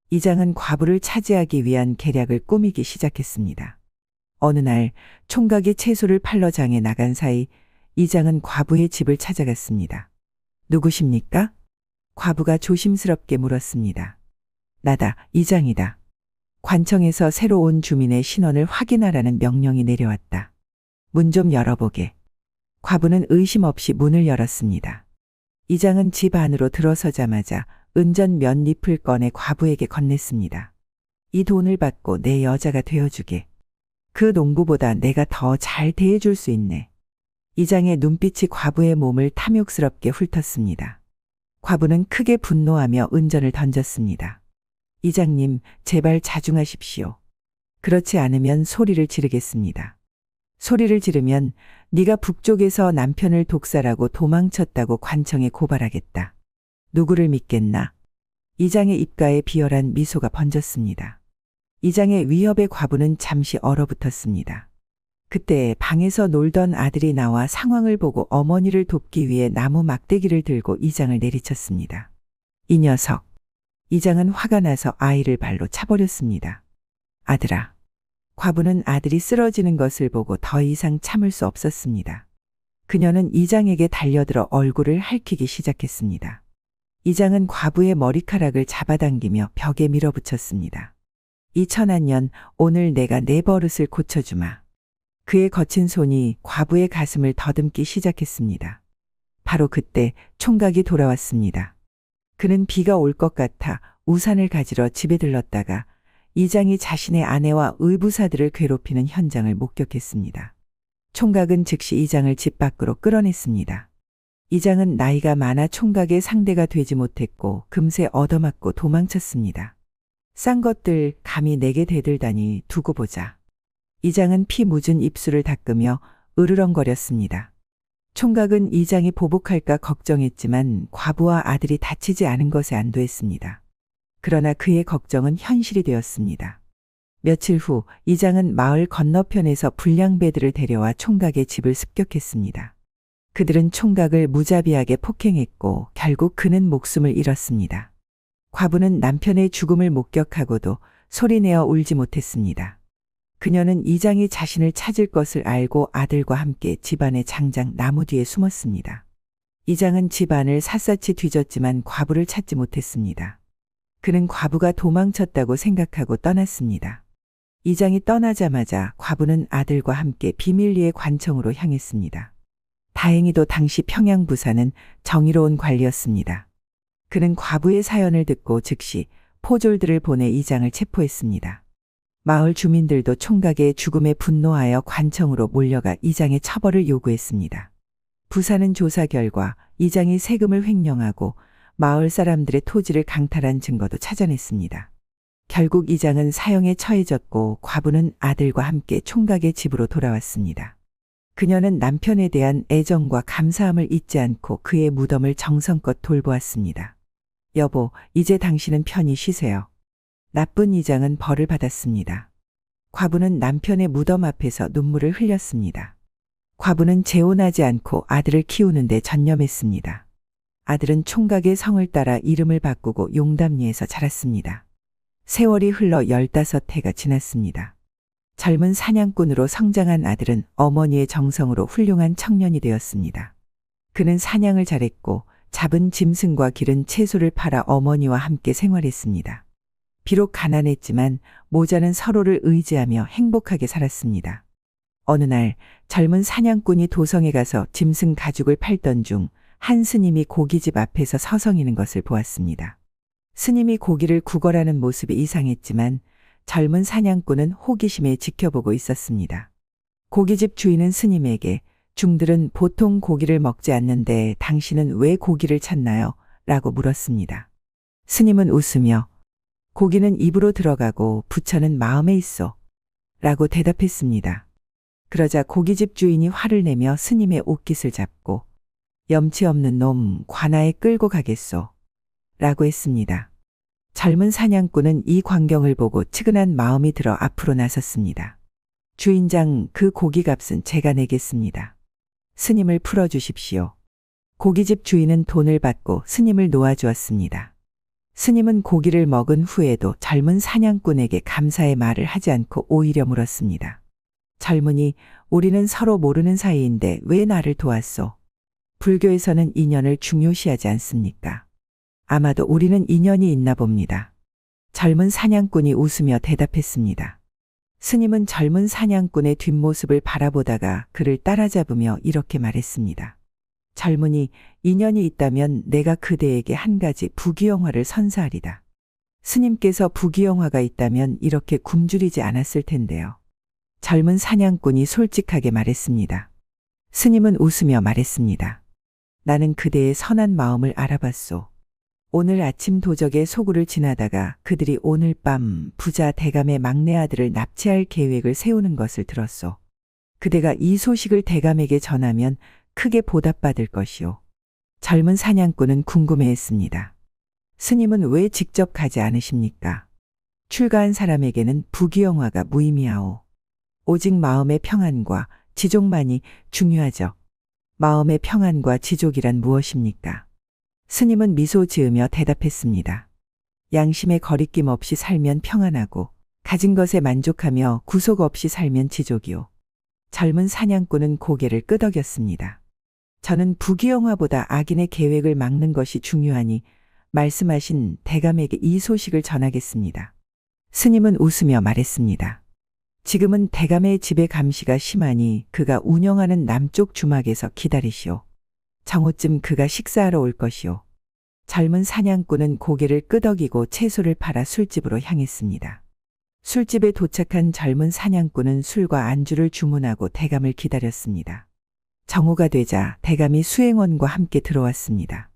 이장은 과부를 차지하기 위한 계략을 꾸미기 시작했습니다. 어느 날 총각이 채소를 팔러 장에 나간 사이 이장은 과부의 집을 찾아갔습니다. 누구십니까? 과부가 조심스럽게 물었습니다. 나다, 이장이다. 관청에서 새로 온 주민의 신원을 확인하라는 명령이 내려왔다. 문 좀 열어보게. 과부는 의심 없이 문을 열었습니다. 이장은 집 안으로 들어서자마자 은전 몇 잎을 꺼내 과부에게 건넸습니다. 이 돈을 받고 내 여자가 되어주게. 그 농부보다 내가 더 잘 대해줄 수 있네. 이장의 눈빛이 과부의 몸을 탐욕스럽게 훑었습니다. 과부는 크게 분노하며 은전을 던졌습니다. 이장님, 제발 자중하십시오. 그렇지 않으면 소리를 지르겠습니다. 소리를 지르면 네가 북쪽에서 남편을 독살하고 도망쳤다고 관청에 고발하겠다. 누구를 믿겠나? 이장의 입가에 비열한 미소가 번졌습니다. 이장의 위협에 과부는 잠시 얼어붙었습니다. 그때 방에서 놀던 아들이 나와 상황을 보고 어머니를 돕기 위해 나무 막대기를 들고 이장을 내리쳤습니다. 이 녀석. 이장은 화가 나서 아이를 발로 차버렸습니다. 아들아. 과부는 아들이 쓰러지는 것을 보고 더 이상 참을 수 없었습니다. 그녀는 이장에게 달려들어 얼굴을 핥히기 시작했습니다. 이장은 과부의 머리카락을 잡아당기며 벽에 밀어붙였습니다. 이 천한 년, 오늘 내가 내 버릇을 고쳐주마. 그의 거친 손이 과부의 가슴을 더듬기 시작했습니다. 바로 그때 총각이 돌아왔습니다. 그는 비가 올 것 같아 우산을 가지러 집에 들렀다가 이장이 자신의 아내와 의부사들을 괴롭히는 현장을 목격했습니다. 총각은 즉시 이장을 집 밖으로 끌어냈습니다. 이장은 나이가 많아 총각의 상대가 되지 못했고 금세 얻어맞고 도망쳤습니다. 싼 것들 감히 내게 대들다니 두고 보자. 이장은 피 묻은 입술을 닦으며 으르렁거렸습니다. 총각은 이장이 보복할까 걱정했지만 과부와 아들이 다치지 않은 것에 안도했습니다. 그러나 그의 걱정은 현실이 되었습니다. 며칠 후 이장은 마을 건너편에서 불량배들을 데려와 총각의 집을 습격했습니다. 그들은 총각을 무자비하게 폭행했고 결국 그는 목숨을 잃었습니다. 과부는 남편의 죽음을 목격하고도 소리내어 울지 못했습니다. 그녀는 이장이 자신을 찾을 것을 알고 아들과 함께 집안의 장장 나무 뒤에 숨었습니다. 이장은 집안을 샅샅이 뒤졌지만 과부를 찾지 못했습니다. 그는 과부가 도망쳤다고 생각하고 떠났습니다. 이장이 떠나자마자 과부는 아들과 함께 비밀리에 관청으로 향했습니다. 다행히도 당시 평양부사는 정의로운 관리였습니다. 그는 과부의 사연을 듣고 즉시 포졸들을 보내 이장을 체포했습니다. 마을 주민들도 총각의 죽음에 분노하여 관청으로 몰려가 이장의 처벌을 요구했습니다. 부사는 조사 결과 이장이 세금을 횡령하고 마을 사람들의 토지를 강탈한 증거도 찾아냈습니다. 결국 이장은 사형에 처해졌고 과부는 아들과 함께 총각의 집으로 돌아왔습니다. 그녀는 남편에 대한 애정과 감사함을 잊지 않고 그의 무덤을 정성껏 돌보았습니다. 여보, 이제 당신은 편히 쉬세요. 나쁜 이장은 벌을 받았습니다. 과부는 남편의 무덤 앞에서 눈물을 흘렸습니다. 과부는 재혼하지 않고 아들을 키우는 데 전념했습니다. 아들은 총각의 성을 따라 이름을 바꾸고 용담리에서 자랐습니다. 세월이 흘러 15해가 지났습니다. 젊은 사냥꾼으로 성장한 아들은 어머니의 정성으로 훌륭한 청년이 되었습니다. 그는 사냥을 잘했고 잡은 짐승과 기른 채소를 팔아 어머니와 함께 생활했습니다. 비록 가난했지만 모자는 서로를 의지하며 행복하게 살았습니다. 어느 날 젊은 사냥꾼이 도성에 가서 짐승 가죽을 팔던 중 한 스님이 고깃집 앞에서 서성이는 것을 보았습니다. 스님이 고기를 구걸하는 모습이 이상했지만 젊은 사냥꾼은 호기심에 지켜보고 있었습니다. 고깃집 주인은 스님에게 중들은 보통 고기를 먹지 않는데 당신은 왜 고기를 찾나요? 라고 물었습니다. 스님은 웃으며 고기는 입으로 들어가고 부처는 마음에 있어 라고 대답했습니다. 그러자 고깃집 주인이 화를 내며 스님의 옷깃을 잡고 염치 없는 놈 관아에 끌고 가겠소 라고 했습니다. 젊은 사냥꾼은 이 광경을 보고 측은한 마음이 들어 앞으로 나섰습니다. 주인장, 그 고기값은 제가 내겠습니다. 스님을 풀어주십시오. 고깃집 주인은 돈을 받고 스님을 놓아주었습니다. 스님은 고기를 먹은 후에도 젊은 사냥꾼에게 감사의 말을 하지 않고 오히려 물었습니다. 젊은이, 우리는 서로 모르는 사이인데 왜 나를 도왔소? 불교에서는 인연을 중요시하지 않습니까? 아마도 우리는 인연이 있나 봅니다. 젊은 사냥꾼이 웃으며 대답했습니다. 스님은 젊은 사냥꾼의 뒷모습을 바라보다가 그를 따라잡으며 이렇게 말했습니다. 젊은이, 인연이 있다면 내가 그대에게 한 가지 부귀영화를 선사하리다. 스님께서 부귀영화가 있다면 이렇게 굶주리지 않았을 텐데요. 젊은 사냥꾼이 솔직하게 말했습니다. 스님은 웃으며 말했습니다. 나는 그대의 선한 마음을 알아봤소. 오늘 아침 도적의 소굴을 지나다가 그들이 오늘 밤 부자 대감의 막내 아들을 납치할 계획을 세우는 것을 들었소. 그대가 이 소식을 대감에게 전하면 크게 보답받을 것이오. 젊은 사냥꾼은 궁금해했습니다. 스님은 왜 직접 가지 않으십니까? 출가한 사람에게는 부귀영화가 무의미하오. 오직 마음의 평안과 지족만이 중요하죠. 마음의 평안과 지족이란 무엇입니까? 스님은 미소 지으며 대답했습니다. 양심에 거리낌 없이 살면 평안하고 가진 것에 만족하며 구속 없이 살면 지족이오. 젊은 사냥꾼은 고개를 끄덕였습니다. 저는 부귀영화보다 악인의 계획을 막는 것이 중요하니 말씀하신 대감에게 이 소식을 전하겠습니다. 스님은 웃으며 말했습니다. 지금은 대감의 집에 감시가 심하니 그가 운영하는 남쪽 주막에서 기다리시오. 정오쯤 그가 식사하러 올 것이오. 젊은 사냥꾼은 고개를 끄덕이고 채소를 팔아 술집으로 향했습니다. 술집에 도착한 젊은 사냥꾼은 술과 안주를 주문하고 대감을 기다렸습니다. 정오가 되자 대감이 수행원과 함께 들어왔습니다.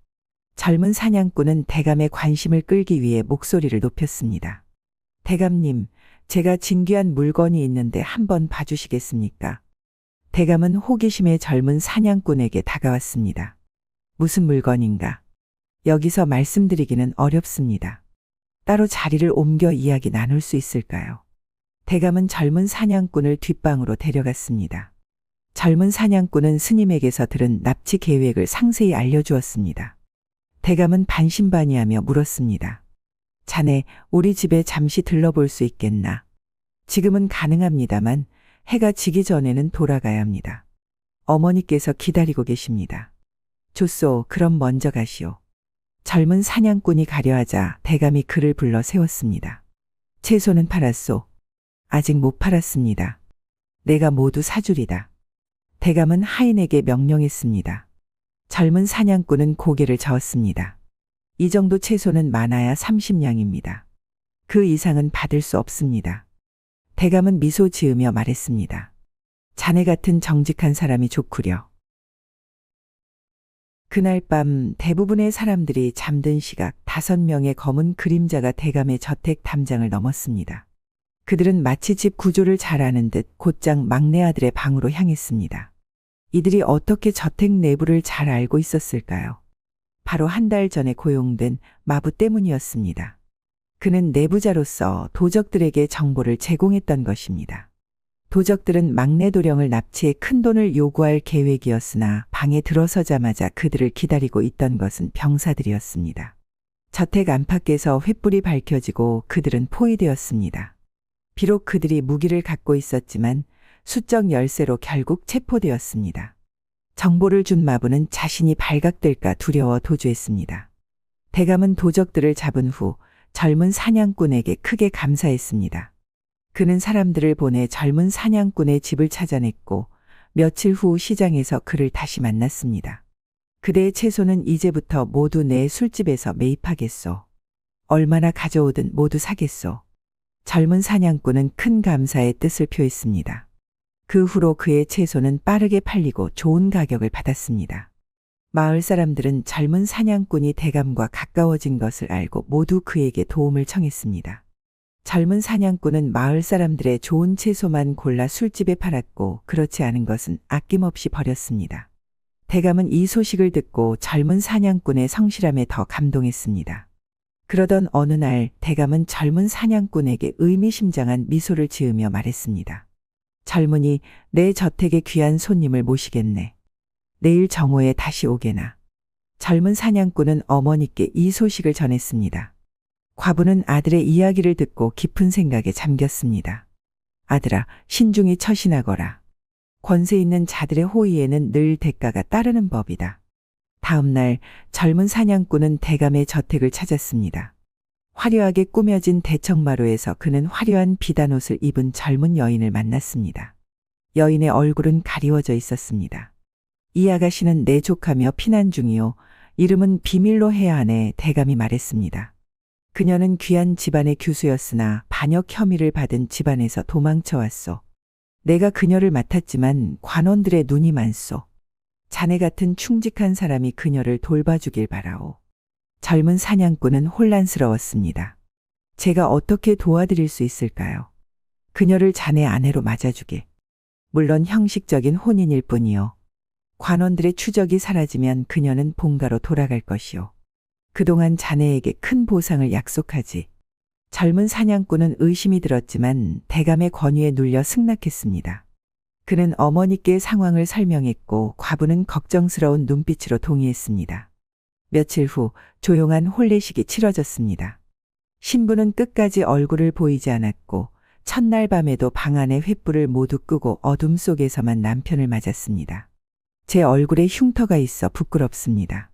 젊은 사냥꾼은 대감의 관심을 끌기 위해 목소리를 높였습니다. 대감님, 제가 진귀한 물건이 있는데 한번 봐주시겠습니까? 대감은 호기심에 젊은 사냥꾼에게 다가왔습니다. 무슨 물건인가? 여기서 말씀드리기는 어렵습니다. 따로 자리를 옮겨 이야기 나눌 수 있을까요? 대감은 젊은 사냥꾼을 뒷방으로 데려갔습니다. 젊은 사냥꾼은 스님에게서 들은 납치 계획을 상세히 알려주었습니다. 대감은 반신반의하며 물었습니다. 자네, 우리 집에 잠시 들러볼 수 있겠나? 지금은 가능합니다만 해가 지기 전에는 돌아가야 합니다. 어머니께서 기다리고 계십니다. 좋소, 그럼 먼저 가시오. 젊은 사냥꾼이 가려하자 대감이 그를 불러 세웠습니다. 채소는 팔았소. 아직 못 팔았습니다. 내가 모두 사주리다. 대감은 하인에게 명령했습니다. 젊은 사냥꾼은 고개를 저었습니다. 이 정도 채소는 많아야 30냥입니다. 그 이상은 받을 수 없습니다. 대감은 미소 지으며 말했습니다. 자네 같은 정직한 사람이 좋구려. 그날 밤 대부분의 사람들이 잠든 시각 5명의 검은 그림자가 대감의 저택 담장을 넘었습니다. 그들은 마치 집 구조를 잘 아는 듯 곧장 막내 아들의 방으로 향했습니다. 이들이 어떻게 저택 내부를 잘 알고 있었을까요? 바로 한 달 전에 고용된 마부 때문이었습니다. 그는 내부자로서 도적들에게 정보를 제공했던 것입니다. 도적들은 막내 도령을 납치해 큰돈을 요구할 계획이었으나 방에 들어서자마자 그들을 기다리고 있던 것은 병사들이었습니다. 저택 안팎에서 횃불이 밝혀지고 그들은 포위되었습니다. 비록 그들이 무기를 갖고 있었지만 수적 열쇠로 결국 체포되었습니다. 정보를 준 마부는 자신이 발각될까 두려워 도주했습니다. 대감은 도적들을 잡은 후 젊은 사냥꾼에게 크게 감사했습니다. 그는 사람들을 보내 젊은 사냥꾼의 집을 찾아냈고 며칠 후 시장에서 그를 다시 만났습니다. 그대의 채소는 이제부터 모두 내 술집에서 매입하겠소. 얼마나 가져오든 모두 사겠소. 젊은 사냥꾼은 큰 감사의 뜻을 표했습니다. 그 후로 그의 채소는 빠르게 팔리고 좋은 가격을 받았습니다. 마을 사람들은 젊은 사냥꾼이 대감과 가까워진 것을 알고 모두 그에게 도움을 청했습니다. 젊은 사냥꾼은 마을 사람들의 좋은 채소만 골라 술집에 팔았고 그렇지 않은 것은 아낌없이 버렸습니다. 대감은 이 소식을 듣고 젊은 사냥꾼의 성실함에 더 감동했습니다. 그러던 어느 날 대감은 젊은 사냥꾼에게 의미심장한 미소를 지으며 말했습니다. 젊은이, 내 저택에 귀한 손님을 모시겠네. 내일 정오에 다시 오게나. 젊은 사냥꾼은 어머니께 이 소식을 전했습니다. 과부는 아들의 이야기를 듣고 깊은 생각에 잠겼습니다. 아들아, 신중히 처신하거라. 권세 있는 자들의 호의에는 늘 대가가 따르는 법이다. 다음 날 젊은 사냥꾼은 대감의 저택을 찾았습니다. 화려하게 꾸며진 대청마루에서 그는 화려한 비단옷을 입은 젊은 여인을 만났습니다. 여인의 얼굴은 가리워져 있었습니다. 이 아가씨는 내 조카며 피난 중이요. 이름은 비밀로 해야 하네. 대감이 말했습니다. 그녀는 귀한 집안의 교수였으나 반역 혐의를 받은 집안에서 도망쳐 왔소. 내가 그녀를 맡았지만 관원들의 눈이 많소. 자네 같은 충직한 사람이 그녀를 돌봐주길 바라오. 젊은 사냥꾼은 혼란스러웠습니다. 제가 어떻게 도와드릴 수 있을까요? 그녀를 자네 아내로 맞아주게. 물론 형식적인 혼인일 뿐이요. 관원들의 추적이 사라지면 그녀는 본가로 돌아갈 것이요. 그동안 자네에게 큰 보상을 약속하지. 젊은 사냥꾼은 의심이 들었지만 대감의 권유에 눌려 승낙했습니다. 그는 어머니께 상황을 설명했고 과부는 걱정스러운 눈빛으로 동의했습니다. 며칠 후 조용한 혼례식이 치러졌습니다. 신부는 끝까지 얼굴을 보이지 않았고 첫날 밤에도 방 안의 횃불을 모두 끄고 어둠 속에서만 남편을 맞았습니다. 제 얼굴에 흉터가 있어 부끄럽습니다.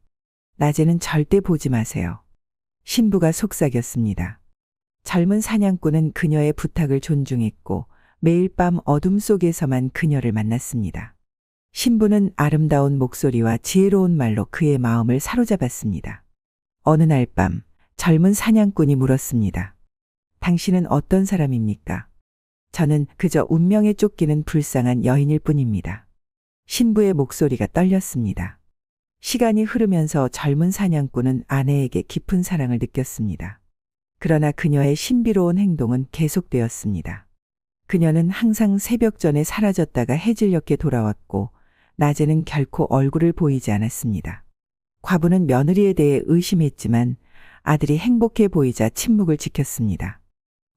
낮에는 절대 보지 마세요. 신부가 속삭였습니다. 젊은 사냥꾼은 그녀의 부탁을 존중했고 매일 밤 어둠 속에서만 그녀를 만났습니다. 신부는 아름다운 목소리와 지혜로운 말로 그의 마음을 사로잡았습니다. 어느 날 밤 젊은 사냥꾼이 물었습니다. 당신은 어떤 사람입니까? 저는 그저 운명에 쫓기는 불쌍한 여인일 뿐입니다. 신부의 목소리가 떨렸습니다. 시간이 흐르면서 젊은 사냥꾼은 아내에게 깊은 사랑을 느꼈습니다. 그러나 그녀의 신비로운 행동은 계속되었습니다. 그녀는 항상 새벽 전에 사라졌다가 해질녘에 돌아왔고 낮에는 결코 얼굴을 보이지 않았습니다. 과부는 며느리에 대해 의심했지만 아들이 행복해 보이자 침묵을 지켰습니다.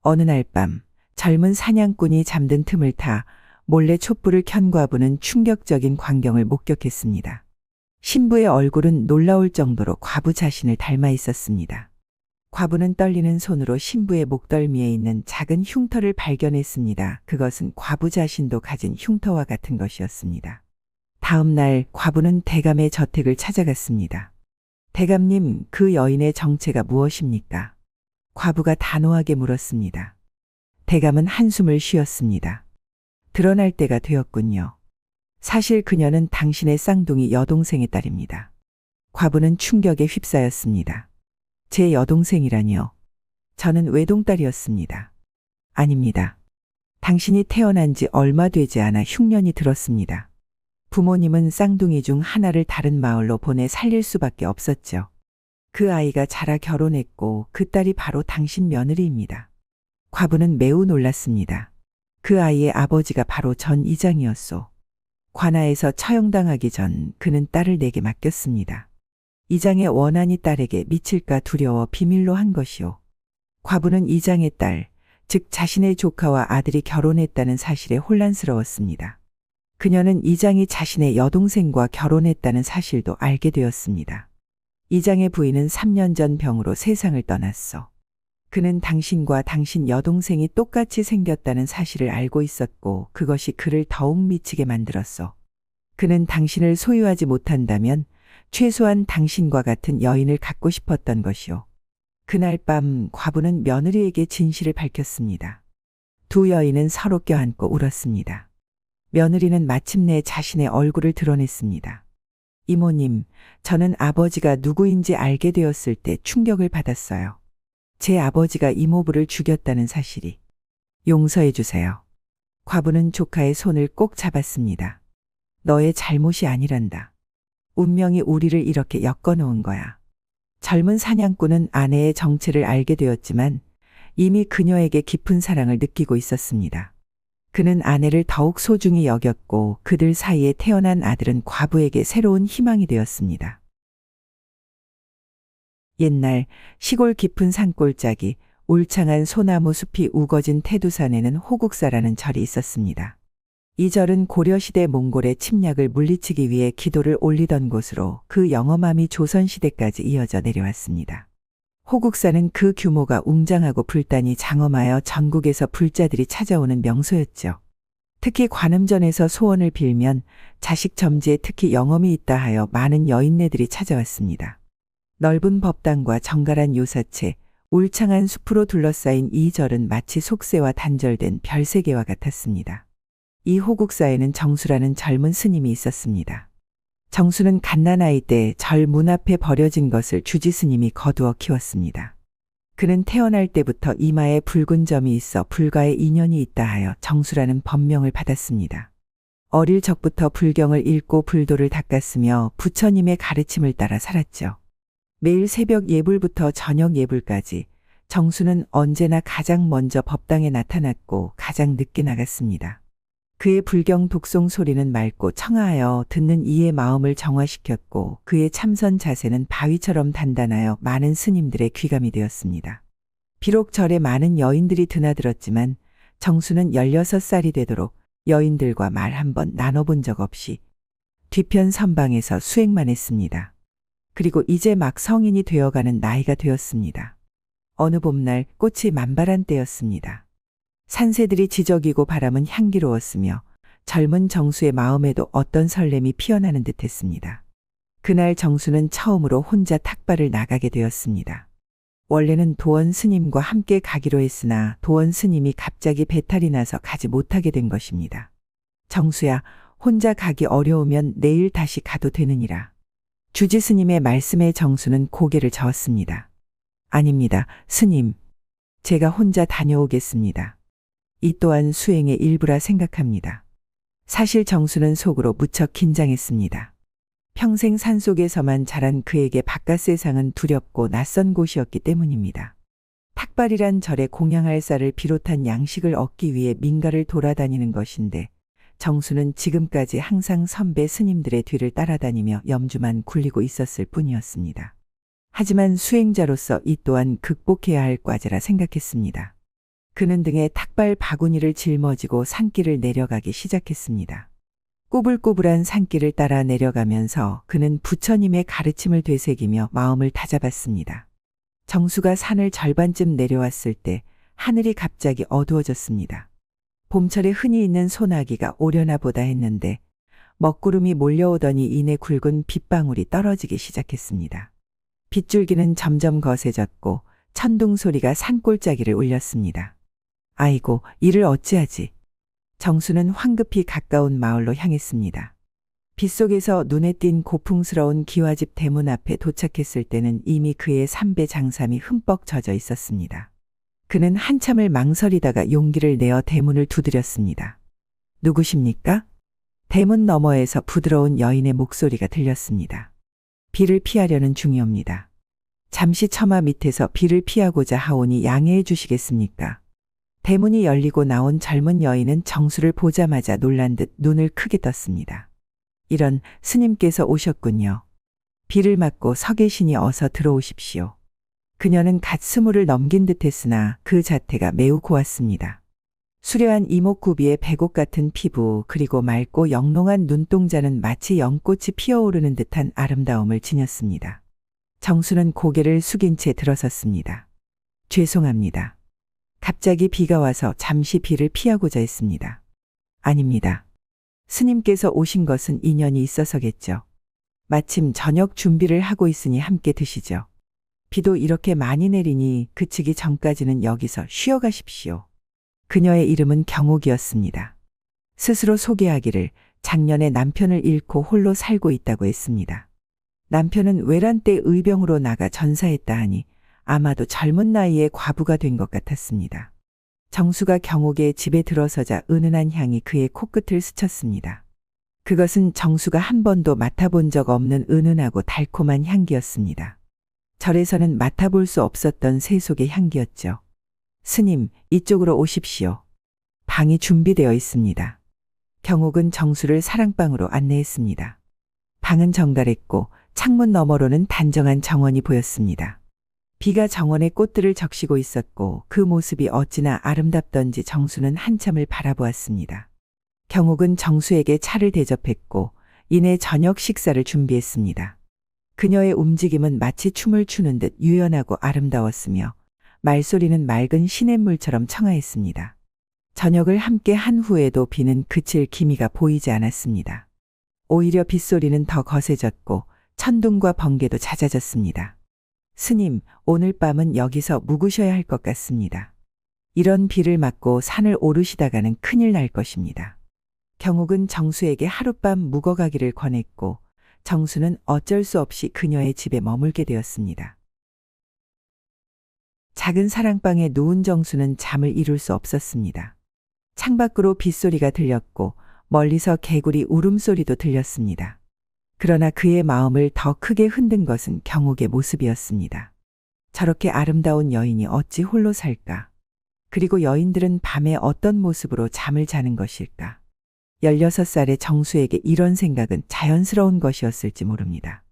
어느 날 밤 젊은 사냥꾼이 잠든 틈을 타 몰래 촛불을 켠 과부는 충격적인 광경을 목격했습니다. 신부의 얼굴은 놀라울 정도로 과부 자신을 닮아 있었습니다. 과부는 떨리는 손으로 신부의 목덜미에 있는 작은 흉터를 발견했습니다. 그것은 과부 자신도 가진 흉터와 같은 것이었습니다. 다음 날 과부는 대감의 저택을 찾아갔습니다. 대감님, 그 여인의 정체가 무엇입니까? 과부가 단호하게 물었습니다. 대감은 한숨을 쉬었습니다. 드러날 때가 되었군요. 사실 그녀는 당신의 쌍둥이 여동생의 딸입니다. 과부는 충격에 휩싸였습니다. 제 여동생이라니요. 저는 외동딸이었습니다. 아닙니다. 당신이 태어난 지 얼마 되지 않아 흉년이 들었습니다. 부모님은 쌍둥이 중 하나를 다른 마을로 보내 살릴 수밖에 없었죠. 그 아이가 자라 결혼했고 그 딸이 바로 당신 며느리입니다. 과부는 매우 놀랐습니다. 그 아이의 아버지가 바로 전 이장이었소. 관아에서 처형당하기 전 그는 딸을 내게 맡겼습니다. 이장의 원한이 딸에게 미칠까 두려워 비밀로 한 것이요. 과부는 이장의 딸, 즉 자신의 조카와 아들이 결혼했다는 사실에 혼란스러웠습니다. 그녀는 이장이 자신의 여동생과 결혼했다는 사실도 알게 되었습니다. 이장의 부인은 3년 전 병으로 세상을 떠났어. 그는 당신과 당신 여동생이 똑같이 생겼다는 사실을 알고 있었고 그것이 그를 더욱 미치게 만들었어. 그는 당신을 소유하지 못한다면 최소한 당신과 같은 여인을 갖고 싶었던 것이요. 그날 밤 과부는 며느리에게 진실을 밝혔습니다. 두 여인은 서로 껴안고 울었습니다. 며느리는 마침내 자신의 얼굴을 드러냈습니다. 이모님, 저는 아버지가 누구인지 알게 되었을 때 충격을 받았어요. 제 아버지가 이모부를 죽였다는 사실이. 용서해 주세요. 과부는 조카의 손을 꼭 잡았습니다. 너의 잘못이 아니란다. 운명이 우리를 이렇게 엮어놓은 거야. 젊은 사냥꾼은 아내의 정체를 알게 되었지만 이미 그녀에게 깊은 사랑을 느끼고 있었습니다. 그는 아내를 더욱 소중히 여겼고 그들 사이에 태어난 아들은 과부에게 새로운 희망이 되었습니다. 옛날 시골 깊은 산골짜기 울창한 소나무 숲이 우거진 태두산에는 호국사라는 절이 있었습니다. 이 절은 고려시대 몽골의 침략을 물리치기 위해 기도를 올리던 곳으로 그 영험함이 조선시대까지 이어져 내려왔습니다. 호국사는 그 규모가 웅장하고 불단이 장엄하여 전국에서 불자들이 찾아오는 명소였죠. 특히 관음전에서 소원을 빌면 자식 점지에 특히 영험이 있다 하여 많은 여인네들이 찾아왔습니다. 넓은 법당과 정갈한 요사체, 울창한 숲으로 둘러싸인 이 절은 마치 속세와 단절된 별세계와 같았습니다. 이 호국사에는 정수라는 젊은 스님이 있었습니다. 정수는 갓난아이 때 절 문 앞에 버려진 것을 주지 스님이 거두어 키웠습니다. 그는 태어날 때부터 이마에 붉은 점이 있어 불가의 인연이 있다 하여 정수라는 법명을 받았습니다. 어릴 적부터 불경을 읽고 불도를 닦았으며 부처님의 가르침을 따라 살았죠. 매일 새벽 예불부터 저녁 예불까지 정수는 언제나 가장 먼저 법당에 나타났고 가장 늦게 나갔습니다. 그의 불경 독송 소리는 맑고 청아하여 듣는 이의 마음을 정화시켰고 그의 참선 자세는 바위처럼 단단하여 많은 스님들의 귀감이 되었습니다. 비록 절에 많은 여인들이 드나들었지만 정수는 16살이 되도록 여인들과 말 한 번 나눠본 적 없이 뒤편 선방에서 수행만 했습니다. 그리고 이제 막 성인이 되어가는 나이가 되었습니다. 어느 봄날 꽃이 만발한 때였습니다. 산새들이 지저귀고 바람은 향기로웠으며 젊은 정수의 마음에도 어떤 설렘이 피어나는 듯했습니다. 그날 정수는 처음으로 혼자 탁발을 나가게 되었습니다. 원래는 도원 스님과 함께 가기로 했으나 도원 스님이 갑자기 배탈이 나서 가지 못하게 된 것입니다. 정수야, 혼자 가기 어려우면 내일 다시 가도 되느니라. 주지 스님의 말씀에 정수는 고개를 저었습니다. 아닙니다, 스님. 제가 혼자 다녀오겠습니다. 이 또한 수행의 일부라 생각합니다. 사실 정수는 속으로 무척 긴장했습니다. 평생 산속에서만 자란 그에게 바깥 세상은 두렵고 낯선 곳이었기 때문입니다. 탁발이란 절에 공양할 쌀을 비롯한 양식을 얻기 위해 민가를 돌아다니는 것인데 정수는 지금까지 항상 선배 스님들의 뒤를 따라다니며 염주만 굴리고 있었을 뿐이었습니다. 하지만 수행자로서 이 또한 극복해야 할 과제라 생각했습니다. 그는 등에 탁발 바구니를 짊어지고 산길을 내려가기 시작했습니다. 꼬불꼬불한 산길을 따라 내려가면서 그는 부처님의 가르침을 되새기며 마음을 다잡았습니다. 정수가 산을 절반쯤 내려왔을 때 하늘이 갑자기 어두워졌습니다. 봄철에 흔히 있는 소나기가 오려나 보다 했는데 먹구름이 몰려오더니 이내 굵은 빗방울이 떨어지기 시작했습니다. 빗줄기는 점점 거세졌고 천둥 소리가 산골짜기를 울렸습니다. 아이고, 이를 어찌하지? 정수는 황급히 가까운 마을로 향했습니다. 빗속에서 눈에 띈 고풍스러운 기와집 대문 앞에 도착했을 때는 이미 그의 삼배 장삼이 흠뻑 젖어 있었습니다. 그는 한참을 망설이다가 용기를 내어 대문을 두드렸습니다. 누구십니까? 대문 너머에서 부드러운 여인의 목소리가 들렸습니다. 비를 피하려는 중이옵니다. 잠시 처마 밑에서 비를 피하고자 하오니 양해해 주시겠습니까? 대문이 열리고 나온 젊은 여인은 정수를 보자마자 놀란 듯 눈을 크게 떴습니다. 이런, 스님께서 오셨군요. 비를 맞고 서 계시니 어서 들어오십시오. 그녀는 갓 20을 넘긴 듯했으나 그 자태가 매우 고왔습니다. 수려한 이목구비의 백옥 같은 피부 그리고 맑고 영롱한 눈동자는 마치 연꽃이 피어오르는 듯한 아름다움을 지녔습니다. 정수는 고개를 숙인 채 들어섰습니다. 죄송합니다. 갑자기 비가 와서 잠시 비를 피하고자 했습니다. 아닙니다. 스님께서 오신 것은 인연이 있어서겠죠. 마침 저녁 준비를 하고 있으니 함께 드시죠. 비도 이렇게 많이 내리니 그치기 전까지는 여기서 쉬어 가십시오. 그녀의 이름은 경옥이었습니다. 스스로 소개하기를 작년에 남편을 잃고 홀로 살고 있다고 했습니다. 남편은 외란 때 의병으로 나가 전사했다 하니 아마도 젊은 나이에 과부가 된 것 같았습니다. 정수가 경옥의 집에 들어서자 은은한 향이 그의 코끝을 스쳤습니다. 그것은 정수가 한 번도 맡아본 적 없는 은은하고 달콤한 향기였습니다. 절에서는 맡아볼 수 없었던 세속의 향기였죠. 스님, 이쪽으로 오십시오. 방이 준비되어 있습니다. 경옥은 정수를 사랑방으로 안내했습니다. 방은 정갈했고 창문 너머로는 단정한 정원이 보였습니다. 비가 정원의 꽃들을 적시고 있었고 그 모습이 어찌나 아름답던지 정수는 한참을 바라보았습니다. 경옥은 정수에게 차를 대접했고 이내 저녁 식사를 준비했습니다. 그녀의 움직임은 마치 춤을 추는 듯 유연하고 아름다웠으며 말소리는 맑은 시냇물처럼 청아했습니다. 저녁을 함께 한 후에도 비는 그칠 기미가 보이지 않았습니다. 오히려 빗소리는 더 거세졌고 천둥과 번개도 잦아졌습니다. 스님, 오늘 밤은 여기서 묵으셔야 할 것 같습니다. 이런 비를 맞고 산을 오르시다가는 큰일 날 것입니다. 경옥은 정수에게 하룻밤 묵어가기를 권했고 정수는 어쩔 수 없이 그녀의 집에 머물게 되었습니다. 작은 사랑방에 누운 정수는 잠을 이룰 수 없었습니다. 창밖으로 빗소리가 들렸고 멀리서 개구리 울음소리도 들렸습니다. 그러나 그의 마음을 더 크게 흔든 것은 경옥의 모습이었습니다. 저렇게 아름다운 여인이 어찌 홀로 살까? 그리고 여인들은 밤에 어떤 모습으로 잠을 자는 것일까? 16살의 정수에게 이런 생각은 자연스러운 것이었을지 모릅니다.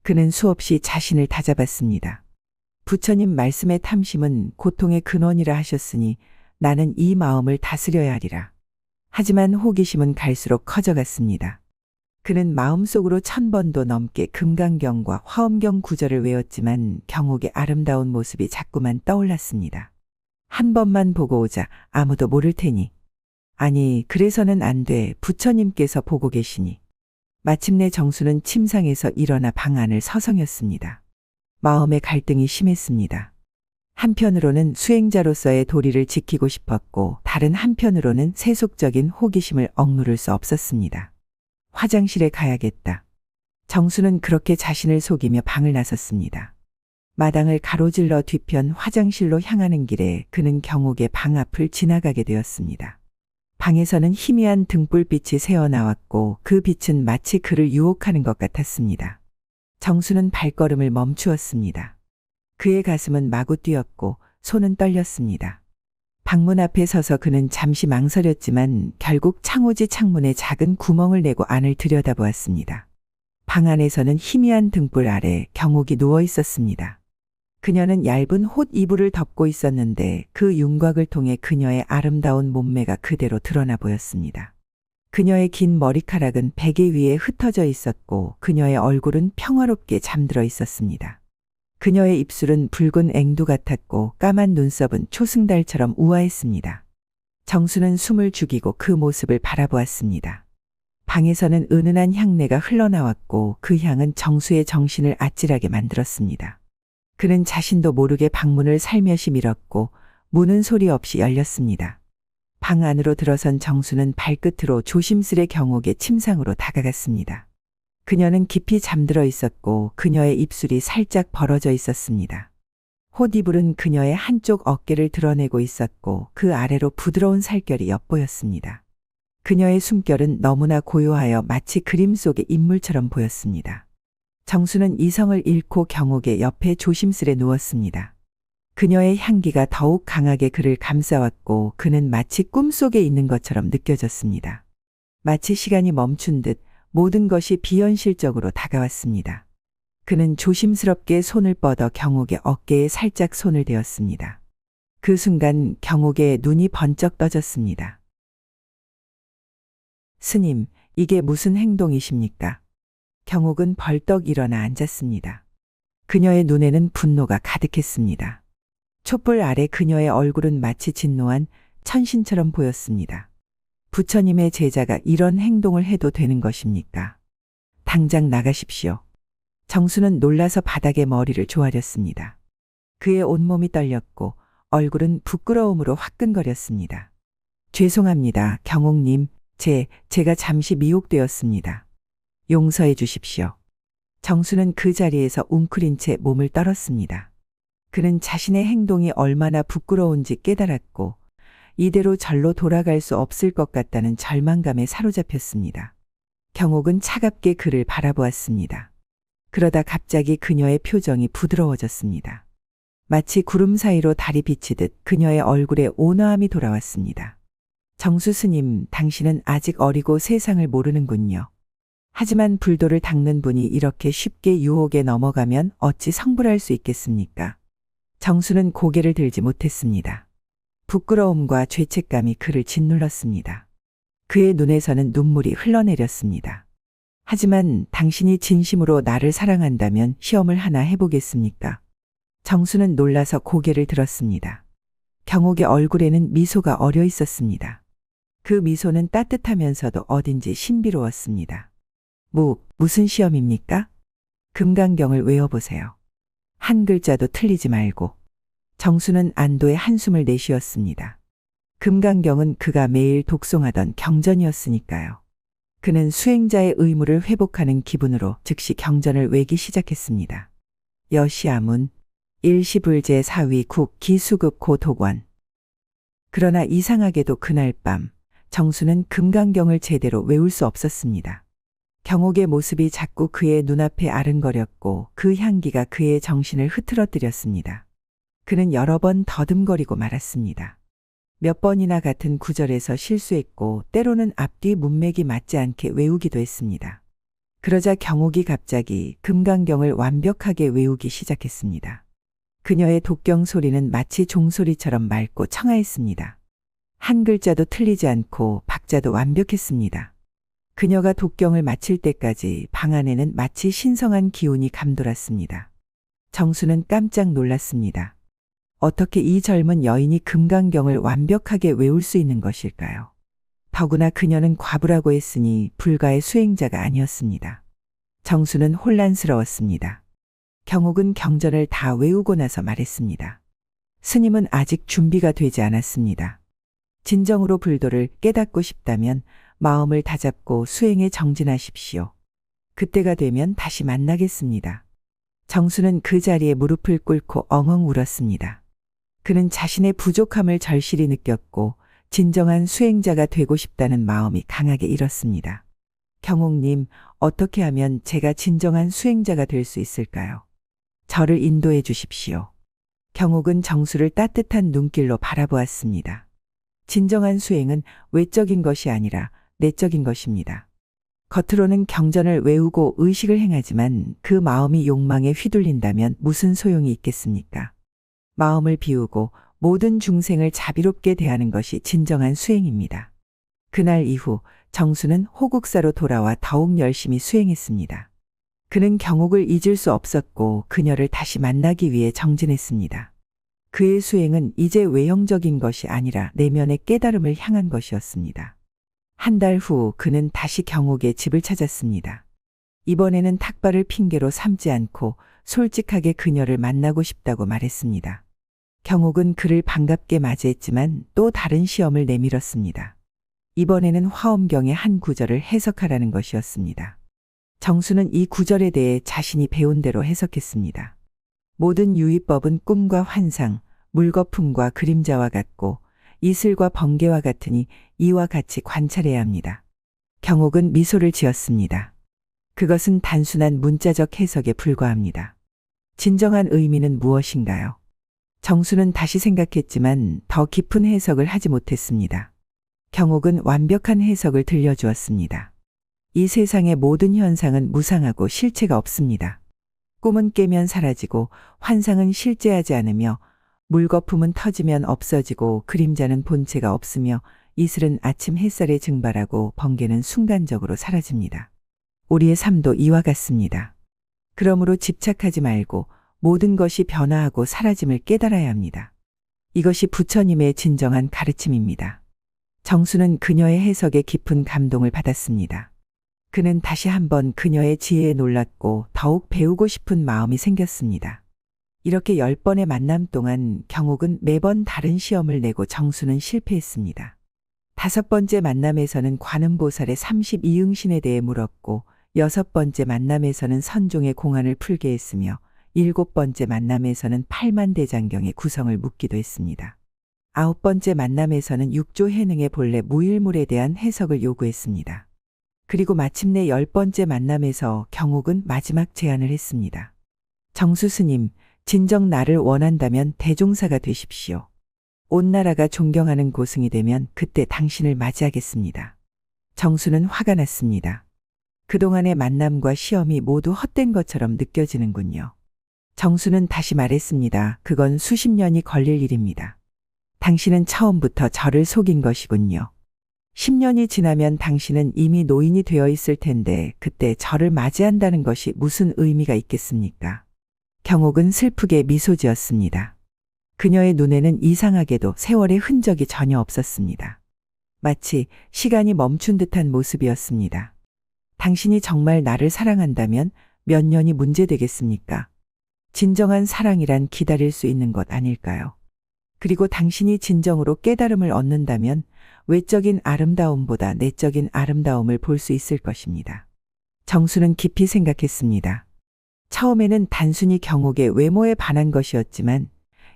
그는 수없이 자신을 다잡았습니다. 부처님 말씀의 탐심은 고통의 근원이라 하셨으니 나는 이 마음을 다스려야 하리라. 하지만 호기심은 갈수록 커져갔습니다. 그는 마음속으로 1000번도 넘게 금강경과 화엄경 구절을 외웠지만 경옥의 아름다운 모습이 자꾸만 떠올랐습니다. 한 번만 보고 오자, 아무도 모를 테니. 아니, 그래서는 안 돼. 부처님께서 보고 계시니. 마침내 정수는 침상에서 일어나 방 안을 서성였습니다. 마음의 갈등이 심했습니다. 한편으로는 수행자로서의 도리를 지키고 싶었고 다른 한편으로는 세속적인 호기심을 억누를 수 없었습니다. 화장실에 가야겠다. 정수는 그렇게 자신을 속이며 방을 나섰습니다. 마당을 가로질러 뒤편 화장실로 향하는 길에 그는 경옥의 방 앞을 지나가게 되었습니다. 방에서는 희미한 등불빛이 새어나왔고 그 빛은 마치 그를 유혹하는 것 같았습니다. 정수는 발걸음을 멈추었습니다. 그의 가슴은 마구 뛰었고 손은 떨렸습니다. 방문 앞에 서서 그는 잠시 망설였지만 결국 창호지 창문에 작은 구멍을 내고 안을 들여다보았습니다. 방 안에서는 희미한 등불 아래 경옥이 누워 있었습니다. 그녀는 얇은 옷 이불을 덮고 있었는데 그 윤곽을 통해 그녀의 아름다운 몸매가 그대로 드러나 보였습니다. 그녀의 긴 머리카락은 베개 위에 흩어져 있었고 그녀의 얼굴은 평화롭게 잠들어 있었습니다. 그녀의 입술은 붉은 앵두 같았고 까만 눈썹은 초승달처럼 우아했습니다. 정수는 숨을 죽이고 그 모습을 바라보았습니다. 방에서는 은은한 향내가 흘러나왔고 그 향은 정수의 정신을 아찔하게 만들었습니다. 그는 자신도 모르게 방문을 살며시 밀었고 문은 소리 없이 열렸습니다. 방 안으로 들어선 정수는 발끝으로 조심스레 경옥의 침상으로 다가갔습니다. 그녀는 깊이 잠들어 있었고 그녀의 입술이 살짝 벌어져 있었습니다. 옷이불은 그녀의 한쪽 어깨를 드러내고 있었고 그 아래로 부드러운 살결이 엿보였습니다. 그녀의 숨결은 너무나 고요하여 마치 그림 속의 인물처럼 보였습니다. 정수는 이성을 잃고 경옥의 옆에 조심스레 누웠습니다. 그녀의 향기가 더욱 강하게 그를 감싸왔고 그는 마치 꿈속에 있는 것처럼 느껴졌습니다. 마치 시간이 멈춘 듯 모든 것이 비현실적으로 다가왔습니다. 그는 조심스럽게 손을 뻗어 경옥의 어깨에 살짝 손을 대었습니다. 그 순간 경옥의 눈이 번쩍 떠졌습니다. 스님, 이게 무슨 행동이십니까? 경옥은 벌떡 일어나 앉았습니다. 그녀의 눈에는 분노가 가득했습니다. 촛불 아래 그녀의 얼굴은 마치 진노한 천신처럼 보였습니다. 부처님의 제자가 이런 행동을 해도 되는 것입니까? 당장 나가십시오. 정수는 놀라서 바닥에 머리를 조아렸습니다. 그의 온몸이 떨렸고 얼굴은 부끄러움으로 화끈거렸습니다. 죄송합니다, 경옥님. 제가 잠시 미혹되었습니다. 용서해 주십시오. 정수는 그 자리에서 웅크린 채 몸을 떨었습니다. 그는 자신의 행동이 얼마나 부끄러운지 깨달았고 이대로 절로 돌아갈 수 없을 것 같다는 절망감에 사로잡혔습니다. 경옥은 차갑게 그를 바라보았습니다. 그러다 갑자기 그녀의 표정이 부드러워졌습니다. 마치 구름 사이로 달이 비치듯 그녀의 얼굴에 온화함이 돌아왔습니다. 정수 스님, 당신은 아직 어리고 세상을 모르는군요. 하지만 불도를 닦는 분이 이렇게 쉽게 유혹에 넘어가면 어찌 성불할 수 있겠습니까? 정수는 고개를 들지 못했습니다. 부끄러움과 죄책감이 그를 짓눌렀습니다. 그의 눈에서는 눈물이 흘러내렸습니다. 하지만 당신이 진심으로 나를 사랑한다면 시험을 하나 해보겠습니까? 정수는 놀라서 고개를 들었습니다. 경옥의 얼굴에는 미소가 어려 있었습니다. 그 미소는 따뜻하면서도 어딘지 신비로웠습니다. 무슨 시험입니까? 금강경을 외워보세요. 한 글자도 틀리지 말고. 정수는 안도의 한숨을 내쉬었습니다. 금강경은 그가 매일 독송하던 경전이었으니까요. 그는 수행자의 의무를 회복하는 기분으로 즉시 경전을 외기 시작했습니다. 여시아문 일시불제 사위 국 기수급 고독원. 그러나 이상하게도 그날 밤 정수는 금강경을 제대로 외울 수 없었습니다. 경옥의 모습이 자꾸 그의 눈앞에 아른거렸고 그 향기가 그의 정신을 흐트러뜨렸습니다. 그는 여러 번 더듬거리고 말았습니다. 몇 번이나 같은 구절에서 실수했고 때로는 앞뒤 문맥이 맞지 않게 외우기도 했습니다. 그러자 경옥이 갑자기 금강경을 완벽하게 외우기 시작했습니다. 그녀의 독경 소리는 마치 종소리처럼 맑고 청아했습니다. 한 글자도 틀리지 않고 박자도 완벽했습니다. 그녀가 독경을 마칠 때까지 방 안에는 마치 신성한 기운이 감돌았습니다. 정수는 깜짝 놀랐습니다. 어떻게 이 젊은 여인이 금강경을 완벽하게 외울 수 있는 것일까요? 더구나 그녀는 과부라고 했으니 불가의 수행자가 아니었습니다. 정수는 혼란스러웠습니다. 경옥은 경전을 다 외우고 나서 말했습니다. 스님은 아직 준비가 되지 않았습니다. 진정으로 불도를 깨닫고 싶다면 마음을 다잡고 수행에 정진하십시오. 그때가 되면 다시 만나겠습니다. 정수는 그 자리에 무릎을 꿇고 엉엉 울었습니다. 그는 자신의 부족함을 절실히 느꼈고 진정한 수행자가 되고 싶다는 마음이 강하게 일었습니다. 경옥님, 어떻게 하면 제가 진정한 수행자가 될 수 있을까요? 저를 인도해 주십시오. 경옥은 정수를 따뜻한 눈길로 바라보았습니다. 진정한 수행은 외적인 것이 아니라 내적인 것입니다. 겉으로는 경전을 외우고 의식을 행하지만 그 마음이 욕망에 휘둘린다면 무슨 소용이 있겠습니까? 마음을 비우고 모든 중생을 자비롭게 대하는 것이 진정한 수행입니다. 그날 이후 정수는 호국사로 돌아와 더욱 열심히 수행했습니다. 그는 경옥을 잊을 수 없었고 그녀를 다시 만나기 위해 정진했습니다. 그의 수행은 이제 외형적인 것이 아니라 내면의 깨달음을 향한 것이었습니다. 한 달 후 그는 다시 경옥의 집을 찾았습니다. 이번에는 탁발을 핑계로 삼지 않고 솔직하게 그녀를 만나고 싶다고 말했습니다. 경옥은 그를 반갑게 맞이했지만 또 다른 시험을 내밀었습니다. 이번에는 화엄경의 한 구절을 해석하라는 것이었습니다. 정수는 이 구절에 대해 자신이 배운 대로 해석했습니다. 모든 유의법은 꿈과 환상, 물거품과 그림자와 같고 이슬과 번개와 같으니 이와 같이 관찰해야 합니다. 경옥은 미소를 지었습니다. 그것은 단순한 문자적 해석에 불과합니다. 진정한 의미는 무엇인가요? 정수는 다시 생각했지만 더 깊은 해석을 하지 못했습니다. 경옥은 완벽한 해석을 들려주었습니다. 이 세상의 모든 현상은 무상하고 실체가 없습니다. 꿈은 깨면 사라지고 환상은 실제하지 않으며 물거품은 터지면 없어지고 그림자는 본체가 없으며 이슬은 아침 햇살에 증발하고 번개는 순간적으로 사라집니다. 우리의 삶도 이와 같습니다. 그러므로 집착하지 말고 모든 것이 변화하고 사라짐을 깨달아야 합니다. 이것이 부처님의 진정한 가르침입니다. 정수는 그녀의 해석에 깊은 감동을 받았습니다. 그는 다시 한번 그녀의 지혜에 놀랐고 더욱 배우고 싶은 마음이 생겼습니다. 이렇게 10번의 만남 동안 경옥은 매번 다른 시험을 내고 정수는 실패했습니다. 5번째 만남에서는 관음보살의 32응신에 대해 물었고 6번째 만남에서는 선종의 공안을 풀게 했으며 7번째 만남에서는 8만대장경의 구성을 묻기도 했습니다. 9번째 만남에서는 6조 해능의 본래 무일물에 대한 해석을 요구했습니다. 그리고 마침내 10번째 만남에서 경옥은 마지막 제안을 했습니다. 정수 스님, 진정 나를 원한다면 대종사가 되십시오. 온 나라가 존경하는 고승이 되면 그때 당신을 맞이하겠습니다. 정수는 화가 났습니다. 그동안의 만남과 시험이 모두 헛된 것처럼 느껴지는군요. 정수는 다시 말했습니다. 그건 수십 년이 걸릴 일입니다. 당신은 처음부터 저를 속인 것이군요. 10년이 지나면 당신은 이미 노인이 되어 있을 텐데 그때 저를 맞이한다는 것이 무슨 의미가 있겠습니까? 경옥은 슬프게 미소 지었습니다. 그녀의 눈에는 이상하게도 세월의 흔적이 전혀 없었습니다. 마치 시간이 멈춘 듯한 모습이었습니다. 당신이 정말 나를 사랑한다면 몇 년이 문제되겠습니까? 진정한 사랑이란 기다릴 수 있는 것 아닐까요? 그리고 당신이 진정으로 깨달음을 얻는다면 외적인 아름다움보다 내적인 아름다움을 볼 수 있을 것입니다. 정수는 깊이 생각했습니다. 처음에는 단순히 경옥의 외모에 반한 것이었지만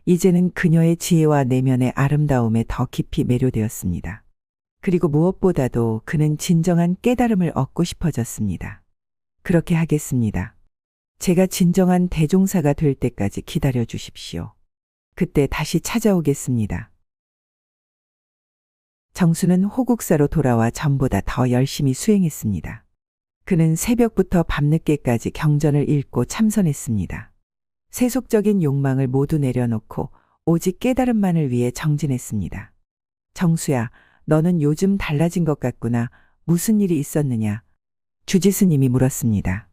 이제는 그녀의 지혜와 내면의 아름다움에 더 깊이 매료되었습니다. 그리고 무엇보다도 그는 진정한 깨달음을 얻고 싶어졌습니다. 그렇게 하겠습니다. 제가 진정한 대종사가 될 때까지 기다려 주십시오. 그때 다시 찾아오겠습니다. 정수는 호국사로 돌아와 전보다 더 열심히 수행했습니다. 그는 새벽부터 밤늦게까지 경전을 읽고 참선했습니다. 세속적인 욕망을 모두 내려놓고 오직 깨달음만을 위해 정진했습니다. 정수야, 너는 요즘 달라진 것 같구나. 무슨 일이 있었느냐? 주지스님이 물었습니다.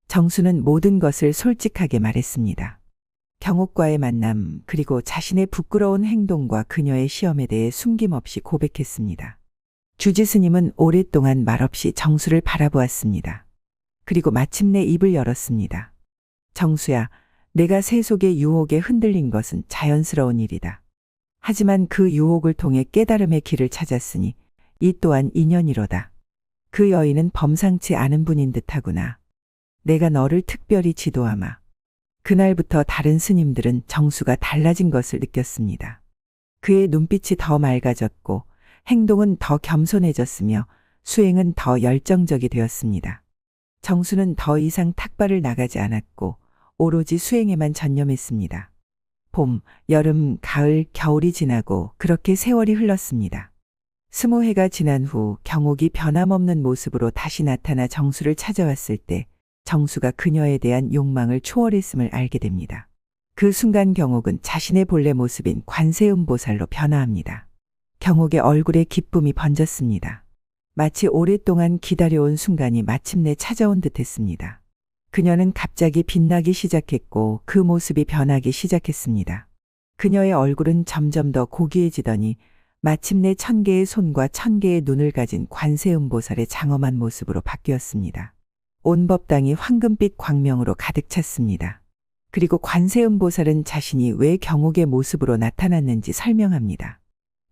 정수는 모든 것을 솔직하게 말했습니다. 경옥과의 만남, 그리고 자신의 부끄러운 행동과 그녀의 시험에 대해 숨김없이 고백했습니다. 주지스님은 오랫동안 말없이 정수를 바라보았습니다. 그리고 마침내 입을 열었습니다. 정수야, 내가 세속의 유혹에 흔들린 것은 자연스러운 일이다. 하지만 그 유혹을 통해 깨달음의 길을 찾았으니 이 또한 인연이로다. 그 여인은 범상치 않은 분인 듯하구나. 내가 너를 특별히 지도하마. 그날부터 다른 스님들은 정수가 달라진 것을 느꼈습니다. 그의 눈빛이 더 맑아졌고 행동은 더 겸손해졌으며 수행은 더 열정적이 되었습니다. 정수는 더 이상 탁발을 나가지 않았고 오로지 수행에만 전념했습니다. 봄, 여름, 가을, 겨울이 지나고 그렇게 세월이 흘렀습니다. 20해가 지난 후 경옥이 변함없는 모습으로 다시 나타나 정수를 찾아왔을 때 정수가 그녀에 대한 욕망을 초월했음을 알게 됩니다. 그 순간 경옥은 자신의 본래 모습인 관세음보살로 변화합니다. 경옥의 얼굴에 기쁨이 번졌습니다. 마치 오랫동안 기다려온 순간이 마침내 찾아온 듯했습니다. 그녀는 갑자기 빛나기 시작했고 그 모습이 변하기 시작했습니다. 그녀의 얼굴은 점점 더 고귀해지더니 마침내 1000개의 손과 1000개의 눈을 가진 관세음보살의 장엄한 모습으로 바뀌었습니다. 온 법당이 황금빛 광명으로 가득 찼습니다. 그리고 관세음보살은 자신이 왜 경옥의 모습으로 나타났는지 설명합니다.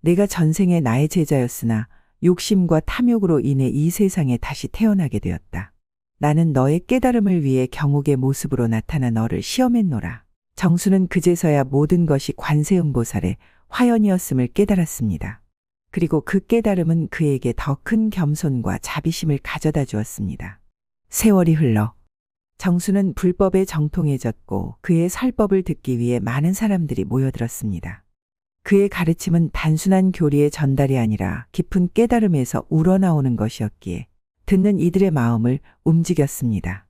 내가 전생에 나의 제자였으나 욕심과 탐욕으로 인해 이 세상에 다시 태어나게 되었다. 나는 너의 깨달음을 위해 경옥의 모습으로 나타나 너를 시험했노라. 정수는 그제서야 모든 것이 관세음보살의 화연이었음을 깨달았습니다. 그리고 그 깨달음은 그에게 더 큰 겸손과 자비심을 가져다 주었습니다. 세월이 흘러 정수는 불법에 정통해졌고 그의 살법을 듣기 위해 많은 사람들이 모여들었습니다. 그의 가르침은 단순한 교리의 전달이 아니라 깊은 깨달음에서 우러나오는 것이었기에 듣는 이들의 마음을 움직였습니다.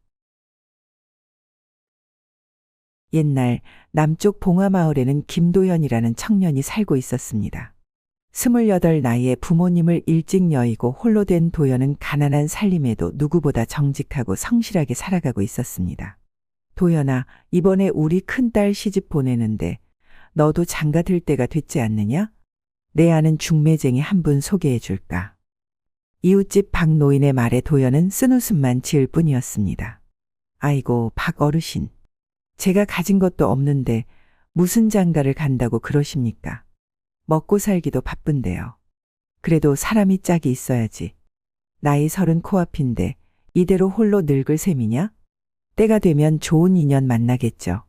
옛날 남쪽 봉화마을에는 김도현이라는 청년이 살고 있었습니다. 28 나이에 부모님을 일찍 여의고 홀로 된 도연은 가난한 살림에도 누구보다 정직하고 성실하게 살아가고 있었습니다. 도연아, 이번에 우리 큰딸 시집 보내는데 너도 장가 들 때가 됐지 않느냐? 내 아는 중매쟁이 한 분 소개해 줄까? 이웃집 박 노인의 말에 도연은 쓴웃음만 지을 뿐이었습니다. 아이고, 박 어르신. 제가 가진 것도 없는데 무슨 장가를 간다고 그러십니까? 먹고 살기도 바쁜데요. 그래도 사람이 짝이 있어야지. 나이 30 코앞인데 이대로 홀로 늙을 셈이냐? 때가 되면 좋은 인연 만나겠죠.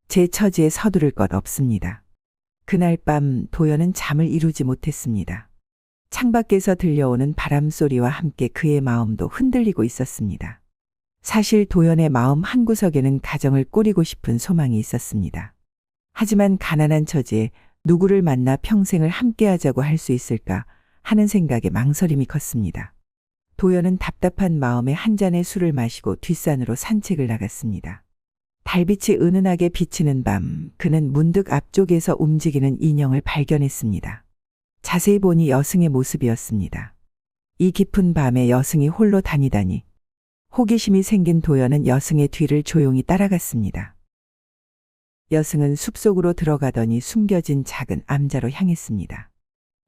제 처지에 서두를 것 없습니다. 그날 밤 도연은 잠을 이루지 못했습니다. 창밖에서 들려오는 바람소리와 함께 그의 마음도 흔들리고 있었습니다. 사실 도연의 마음 한구석에는 가정을 꾸리고 싶은 소망이 있었습니다. 하지만 가난한 처지에 누구를 만나 평생을 함께하자고 할 수 있을까 하는 생각에 망설임이 컸습니다. 도연은 답답한 마음에 한 잔의 술을 마시고 뒷산으로 산책을 나갔습니다. 달빛이 은은하게 비치는 밤, 그는 문득 앞쪽에서 움직이는 인형을 발견했습니다. 자세히 보니 여승의 모습이었습니다. 이 깊은 밤에 여승이 홀로 다니다니. 호기심이 생긴 도연은 여승의 뒤를 조용히 따라갔습니다. 여승은 숲속으로 들어가더니 숨겨진 작은 암자로 향했습니다.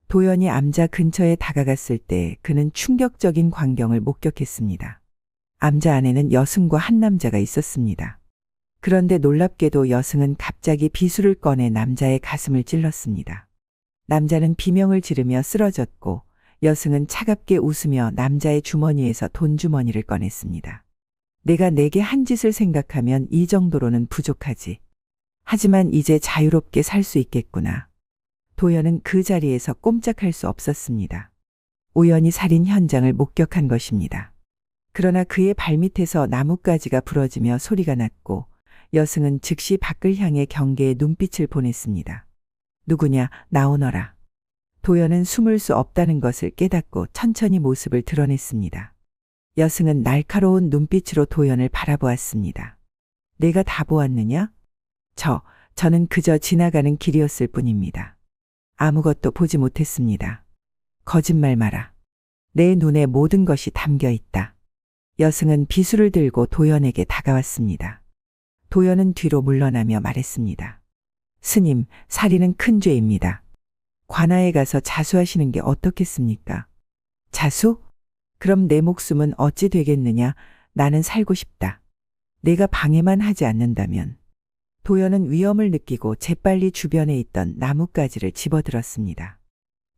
도연이 암자 근처에 다가갔을 때 그는 충격적인 광경을 목격했습니다. 암자 안에는 여승과 한 남자가 있었습니다. 그런데 놀랍게도 여승은 갑자기 비수를 꺼내 남자의 가슴을 찔렀습니다. 남자는 비명을 지르며 쓰러졌고 여승은 차갑게 웃으며 남자의 주머니에서 돈주머니를 꺼냈습니다. 내가 내게 한 짓을 생각하면 이 정도로는 부족하지. 하지만 이제 자유롭게 살 수 있겠구나. 도연은 그 자리에서 꼼짝할 수 없었습니다. 우연히 살인 현장을 목격한 것입니다. 그러나 그의 발밑에서 나뭇가지가 부러지며 소리가 났고 여승은 즉시 밖을 향해 경계의 눈빛을 보냈습니다. 누구냐, 나오너라. 도연은 숨을 수 없다는 것을 깨닫고 천천히 모습을 드러냈습니다. 여승은 날카로운 눈빛으로 도연을 바라보았습니다. 내가 다 보았느냐? 저는 그저 지나가는 길이었을 뿐입니다. 아무것도 보지 못했습니다. 거짓말 마라. 내 눈에 모든 것이 담겨 있다. 여승은 비수를 들고 도연에게 다가왔습니다. 도연은 뒤로 물러나며 말했습니다. 스님, 살인은 큰 죄입니다. 관아에 가서 자수하시는 게 어떻겠습니까? 자수? 그럼 내 목숨은 어찌 되겠느냐? 나는 살고 싶다. 내가 방해만 하지 않는다면. 도연은 위험을 느끼고 재빨리 주변에 있던 나뭇가지를 집어들었습니다.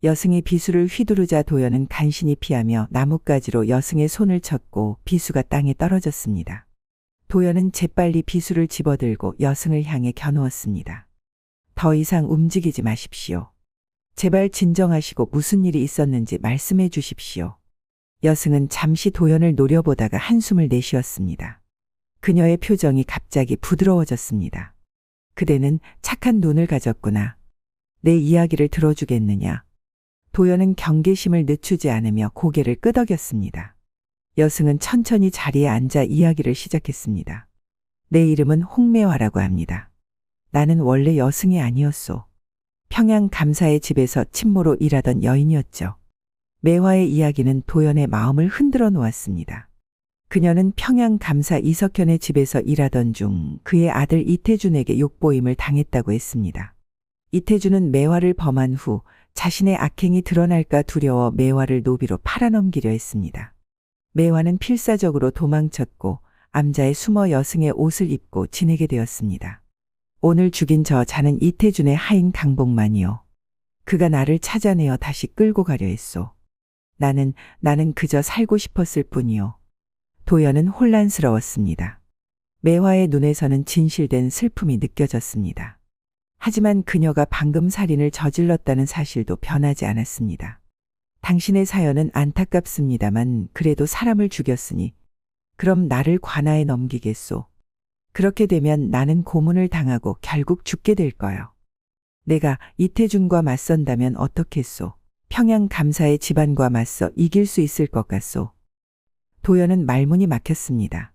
여승이 비수를 휘두르자 도연은 간신히 피하며 나뭇가지로 여승의 손을 쳤고 비수가 땅에 떨어졌습니다. 도연은 재빨리 비수를 집어들고 여승을 향해 겨누었습니다. 더 이상 움직이지 마십시오. 제발 진정하시고 무슨 일이 있었는지 말씀해 주십시오. 여승은 잠시 도연을 노려보다가 한숨을 내쉬었습니다. 그녀의 표정이 갑자기 부드러워졌습니다. 그대는 착한 눈을 가졌구나. 내 이야기를 들어주겠느냐? 도연은 경계심을 늦추지 않으며 고개를 끄덕였습니다. 여승은 천천히 자리에 앉아 이야기를 시작했습니다. 내 이름은 홍매화라고 합니다. 나는 원래 여승이 아니었소. 평양 감사의 집에서 친모로 일하던 여인이었죠. 매화의 이야기는 도연의 마음을 흔들어 놓았습니다. 그녀는 평양 감사 이석현의 집에서 일하던 중 그의 아들 이태준에게 욕보임을 당했다고 했습니다. 이태준은 매화를 범한 후 자신의 악행이 드러날까 두려워 매화를 노비로 팔아넘기려 했습니다. 매화는 필사적으로 도망쳤고 암자에 숨어 여승의 옷을 입고 지내게 되었습니다. 오늘 죽인 저 자는 이태준의 하인 강복만이요. 그가 나를 찾아내어 다시 끌고 가려 했소. 나는 그저 살고 싶었을 뿐이요. 도연은 혼란스러웠습니다. 매화의 눈에서는 진실된 슬픔이 느껴졌습니다. 하지만 그녀가 방금 살인을 저질렀다는 사실도 변하지 않았습니다. 당신의 사연은 안타깝습니다만 그래도 사람을 죽였으니 그럼 나를 관아에 넘기겠소. 그렇게 되면 나는 고문을 당하고 결국 죽게 될 거요. 내가 이태준과 맞선다면 어떻겠소? 평양 감사의 집안과 맞서 이길 수 있을 것 같소. 도연은 말문이 막혔습니다.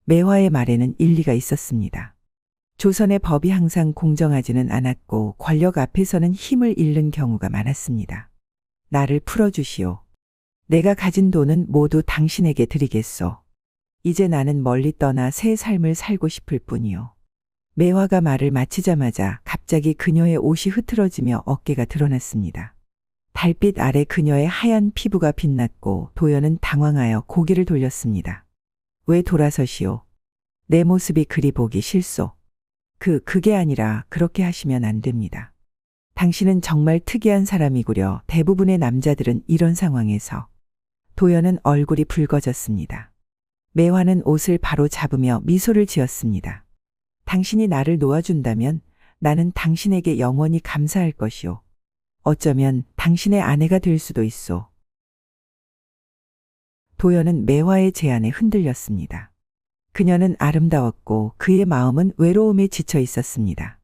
매화의 말에는 일리가 있었습니다. 조선의 법이 항상 공정하지는 않았고 권력 앞에서는 힘을 잃는 경우가 많았습니다. 나를 풀어주시오. 내가 가진 돈은 모두 당신에게 드리겠소. 이제 나는 멀리 떠나 새 삶을 살고 싶을 뿐이요. 매화가 말을 마치자마자 갑자기 그녀의 옷이 흐트러지며 어깨가 드러났습니다. 달빛 아래 그녀의 하얀 피부가 빛났고 도연은 당황하여 고개를 돌렸습니다. 왜 돌아서시오? 내 모습이 그리 보기 싫소. 그게 아니라 그렇게 하시면 안 됩니다. 당신은 정말 특이한 사람이구려. 대부분의 남자들은 이런 상황에서. 도연은 얼굴이 붉어졌습니다. 매화는 옷을 바로 잡으며 미소를 지었습니다. 당신이 나를 놓아준다면 나는 당신에게 영원히 감사할 것이오. 어쩌면 당신의 아내가 될 수도 있소. 도연은 매화의 제안에 흔들렸습니다. 그녀는 아름다웠고 그의 마음은 외로움에 지쳐 있었습니다.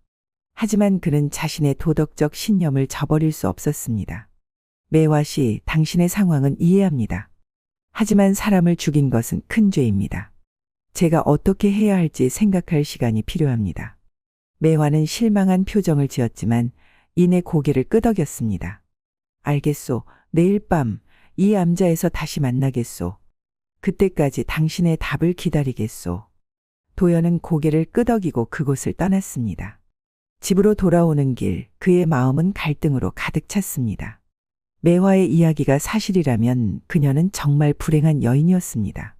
하지만 그는 자신의 도덕적 신념을 저버릴 수 없었습니다. 매화 씨, 당신의 상황은 이해합니다. 하지만 사람을 죽인 것은 큰 죄입니다. 제가 어떻게 해야 할지 생각할 시간이 필요합니다. 매화는 실망한 표정을 지었지만 이내 고개를 끄덕였습니다. 알겠소. 내일 밤 이 암자에서 다시 만나겠소. 그때까지 당신의 답을 기다리겠소. 도연은 고개를 끄덕이고 그곳을 떠났습니다. 집으로 돌아오는 길 그의 마음은 갈등으로 가득 찼습니다. 매화의 이야기가 사실이라면 그녀는 정말 불행한 여인이었습니다.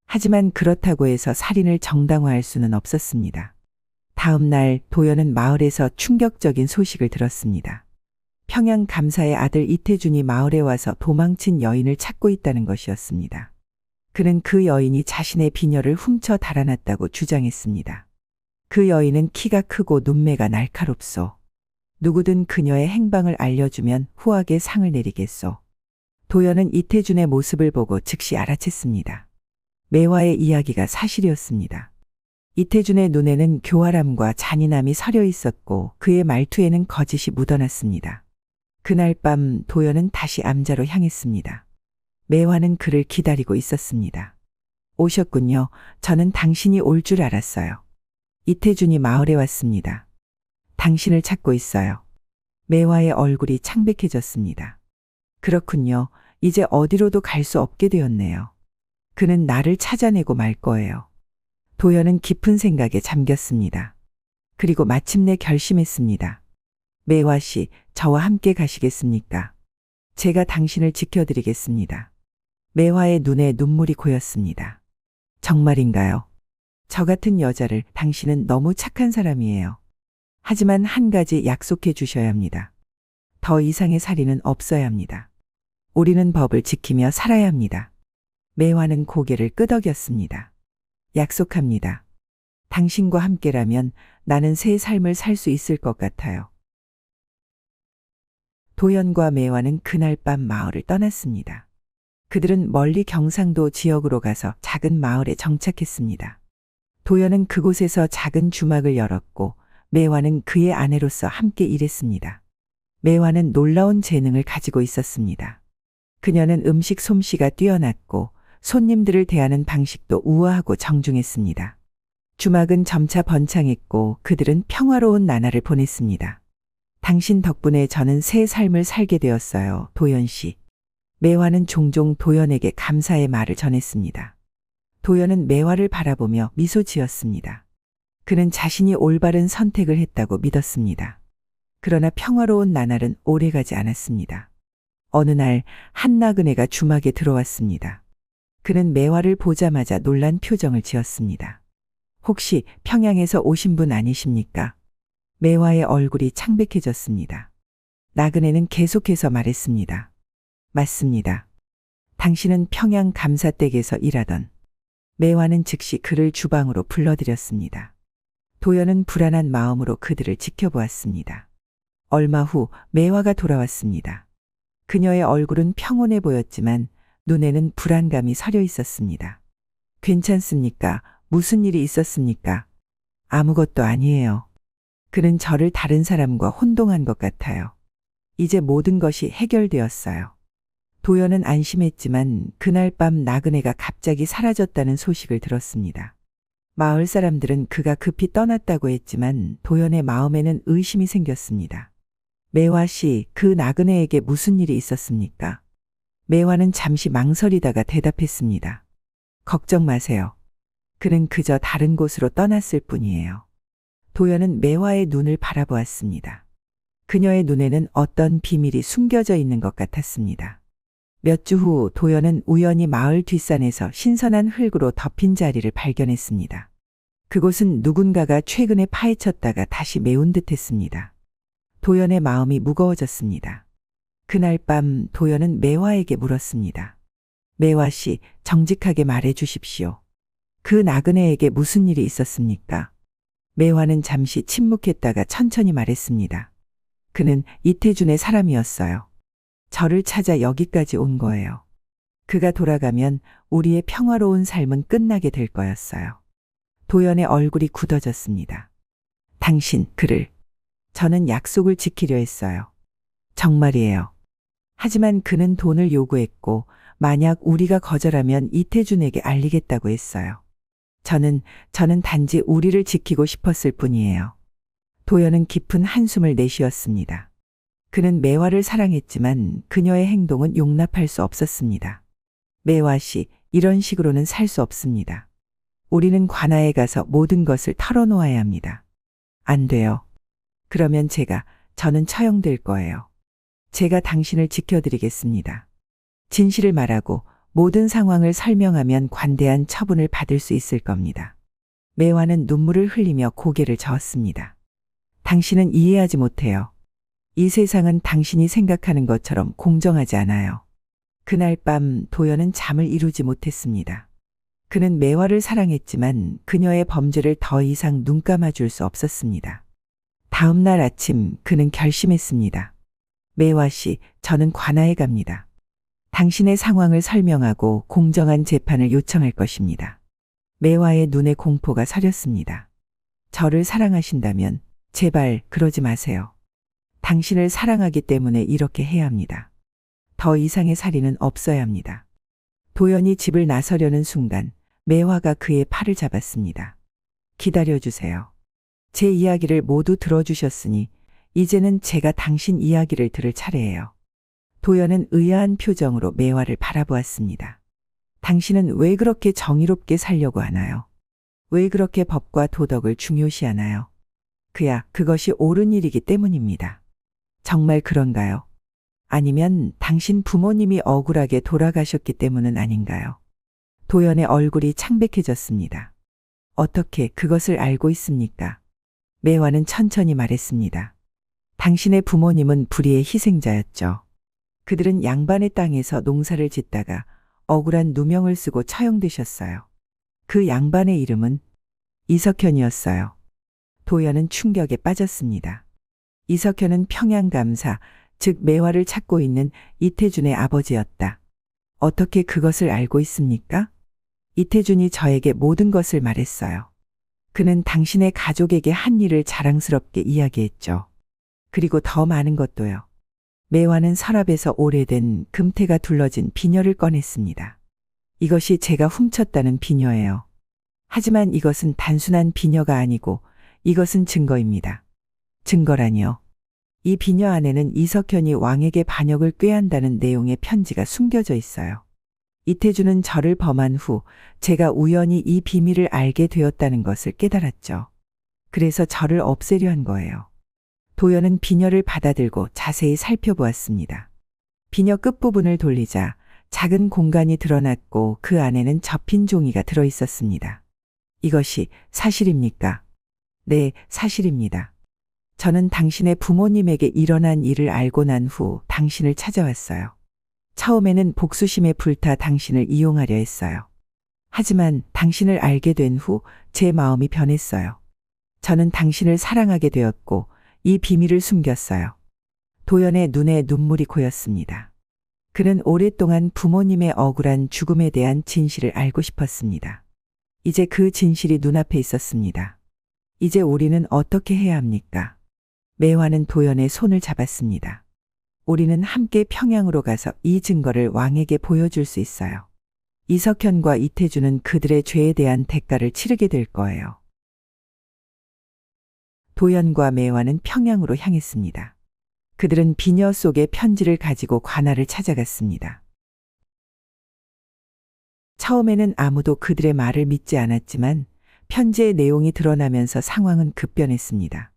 하지만 그렇다고 해서 살인을 정당화할 수는 없었습니다. 다음 날 도연은 마을에서 충격적인 소식을 들었습니다. 평양 감사의 아들 이태준이 마을에 와서 도망친 여인을 찾고 있다는 것이었습니다. 그는 그 여인이 자신의 비녀를 훔쳐 달아났다고 주장했습니다. 그 여인은 키가 크고 눈매가 날카롭소. 누구든 그녀의 행방을 알려주면 후하게 상을 내리겠소. 도연은 이태준의 모습을 보고 즉시 알아챘습니다. 매화의 이야기가 사실이었습니다. 이태준의 눈에는 교활함과 잔인함이 서려 있었고 그의 말투에는 거짓이 묻어났습니다. 그날 밤 도연은 다시 암자로 향했습니다. 매화는 그를 기다리고 있었습니다. 오셨군요. 저는 당신이 올 줄 알았어요. 이태준이 마을에 왔습니다. 당신을 찾고 있어요. 매화의 얼굴이 창백해졌습니다. 그렇군요. 이제 어디로도 갈 수 없게 되었네요. 그는 나를 찾아내고 말 거예요. 도연은 깊은 생각에 잠겼습니다. 그리고 마침내 결심했습니다. 매화 씨, 저와 함께 가시겠습니까? 제가 당신을 지켜드리겠습니다. 매화의 눈에 눈물이 고였습니다. 정말인가요? 저 같은 여자를 당신은 너무 착한 사람이에요. 하지만 한 가지 약속해 주셔야 합니다. 더 이상의 살인은 없어야 합니다. 우리는 법을 지키며 살아야 합니다. 매화는 고개를 끄덕였습니다. 약속합니다. 당신과 함께라면 나는 새 삶을 살 수 있을 것 같아요. 도연과 매화는 그날 밤 마을을 떠났습니다. 그들은 멀리 경상도 지역으로 가서 작은 마을에 정착했습니다. 도연은 그곳에서 작은 주막을 열었고 매화는 그의 아내로서 함께 일했습니다. 매화는 놀라운 재능을 가지고 있었습니다. 그녀는 음식 솜씨가 뛰어났고 손님들을 대하는 방식도 우아하고 정중했습니다. 주막은 점차 번창했고 그들은 평화로운 나날을 보냈습니다. 당신 덕분에 저는 새 삶을 살게 되었어요, 도연 씨. 매화는 종종 도연에게 감사의 말을 전했습니다. 도연은 매화를 바라보며 미소 지었습니다. 그는 자신이 올바른 선택을 했다고 믿었습니다. 그러나 평화로운 나날은 오래가지 않았습니다. 어느 날 한 나그네가 주막에 들어왔습니다. 그는 매화를 보자마자 놀란 표정을 지었습니다. 혹시 평양에서 오신 분 아니십니까? 매화의 얼굴이 창백해졌습니다. 나그네는 계속해서 말했습니다. 맞습니다. 당신은 평양 감사댁에서 일하던. 매화는 즉시 그를 주방으로 불러들였습니다. 도연은 불안한 마음으로 그들을 지켜보았습니다. 얼마 후 매화가 돌아왔습니다. 그녀의 얼굴은 평온해 보였지만 눈에는 불안감이 서려 있었습니다. 괜찮습니까? 무슨 일이 있었습니까? 아무것도 아니에요. 그는 저를 다른 사람과 혼동한 것 같아요. 이제 모든 것이 해결되었어요. 도연은 안심했지만 그날 밤 나그네가 갑자기 사라졌다는 소식을 들었습니다. 마을 사람들은 그가 급히 떠났다고 했지만 도연의 마음에는 의심이 생겼습니다. 매화 씨, 그 나그네에게 무슨 일이 있었습니까? 매화는 잠시 망설이다가 대답했습니다. 걱정 마세요. 그는 그저 다른 곳으로 떠났을 뿐이에요. 도연은 매화의 눈을 바라보았습니다. 그녀의 눈에는 어떤 비밀이 숨겨져 있는 것 같았습니다. 몇 주 후 도연은 우연히 마을 뒷산에서 신선한 흙으로 덮인 자리를 발견했습니다. 그곳은 누군가가 최근에 파헤쳤다가 다시 메운 듯했습니다. 도연의 마음이 무거워졌습니다. 그날 밤 도연은 매화에게 물었습니다. 매화 씨, 정직하게 말해 주십시오. 그 나그네에게 무슨 일이 있었습니까? 매화는 잠시 침묵했다가 천천히 말했습니다. 그는 이태준의 사람이었어요. 저를 찾아 여기까지 온 거예요. 그가 돌아가면 우리의 평화로운 삶은 끝나게 될 거였어요. 도연의 얼굴이 굳어졌습니다. 당신, 그를. 저는 약속을 지키려 했어요. 정말이에요. 하지만 그는 돈을 요구했고 만약 우리가 거절하면 이태준에게 알리겠다고 했어요. 저는 단지 우리를 지키고 싶었을 뿐이에요. 도연은 깊은 한숨을 내쉬었습니다. 그는 매화를 사랑했지만 그녀의 행동은 용납할 수 없었습니다. 매화 씨, 이런 식으로는 살 수 없습니다. 우리는 관아에 가서 모든 것을 털어놓아야 합니다. 안 돼요. 그러면 저는 처형될 거예요. 제가 당신을 지켜드리겠습니다. 진실을 말하고 모든 상황을 설명하면 관대한 처분을 받을 수 있을 겁니다. 매화는 눈물을 흘리며 고개를 저었습니다. 당신은 이해하지 못해요. 이 세상은 당신이 생각하는 것처럼 공정하지 않아요. 그날 밤 도연은 잠을 이루지 못했습니다. 그는 매화를 사랑했지만 그녀의 범죄를 더 이상 눈감아 줄 수 없었습니다. 다음 날 아침 그는 결심했습니다. 매화 씨, 저는 관아에 갑니다. 당신의 상황을 설명하고 공정한 재판을 요청할 것입니다. 매화의 눈에 공포가 서렸습니다. 저를 사랑하신다면 제발 그러지 마세요. 당신을 사랑하기 때문에 이렇게 해야 합니다. 더 이상의 살인은 없어야 합니다. 도연이 집을 나서려는 순간 매화가 그의 팔을 잡았습니다. 기다려주세요. 제 이야기를 모두 들어주셨으니 이제는 제가 당신 이야기를 들을 차례예요. 도연은 의아한 표정으로 매화를 바라보았습니다. 당신은 왜 그렇게 정의롭게 살려고 하나요? 왜 그렇게 법과 도덕을 중요시하나요? 그것이 옳은 일이기 때문입니다. 정말 그런가요? 아니면 당신 부모님이 억울하게 돌아가셨기 때문은 아닌가요? 도연의 얼굴이 창백해졌습니다. 어떻게 그것을 알고 있습니까? 매화는 천천히 말했습니다. 당신의 부모님은 불의의 희생자였죠. 그들은 양반의 땅에서 농사를 짓다가 억울한 누명을 쓰고 처형되셨어요. 그 양반의 이름은 이석현이었어요. 도연은 충격에 빠졌습니다. 이석현은 평양감사, 즉 매화를 찾고 있는 이태준의 아버지였다. 어떻게 그것을 알고 있습니까? 이태준이 저에게 모든 것을 말했어요. 그는 당신의 가족에게 한 일을 자랑스럽게 이야기했죠. 그리고 더 많은 것도요. 매화는 서랍에서 오래된 금태가 둘러진 비녀를 꺼냈습니다. 이것이 제가 훔쳤다는 비녀예요. 하지만 이것은 단순한 비녀가 아니고 이것은 증거입니다. 증거라니요. 이 비녀 안에는 이석현이 왕에게 반역을 꾀한다는 내용의 편지가 숨겨져 있어요. 이태준은 저를 범한 후 제가 우연히 이 비밀을 알게 되었다는 것을 깨달았죠. 그래서 저를 없애려 한 거예요. 도연은 비녀를 받아들고 자세히 살펴보았습니다. 비녀 끝부분을 돌리자 작은 공간이 드러났고 그 안에는 접힌 종이가 들어 있었습니다. 이것이 사실입니까? 네, 사실입니다. 저는 당신의 부모님에게 일어난 일을 알고 난 후 당신을 찾아왔어요. 처음에는 복수심에 불타 당신을 이용하려 했어요. 하지만 당신을 알게 된 후 제 마음이 변했어요. 저는 당신을 사랑하게 되었고 이 비밀을 숨겼어요. 도연의 눈에 눈물이 고였습니다. 그는 오랫동안 부모님의 억울한 죽음에 대한 진실을 알고 싶었습니다. 이제 그 진실이 눈앞에 있었습니다. 이제 우리는 어떻게 해야 합니까? 매화는 도연의 손을 잡았습니다. 우리는 함께 평양으로 가서 이 증거를 왕에게 보여줄 수 있어요. 이석현과 이태준은 그들의 죄에 대한 대가를 치르게 될 거예요. 도연과 매화는 평양으로 향했습니다. 그들은 비녀 속의 편지를 가지고 관아를 찾아갔습니다. 처음에는 아무도 그들의 말을 믿지 않았지만 편지의 내용이 드러나면서 상황은 급변했습니다.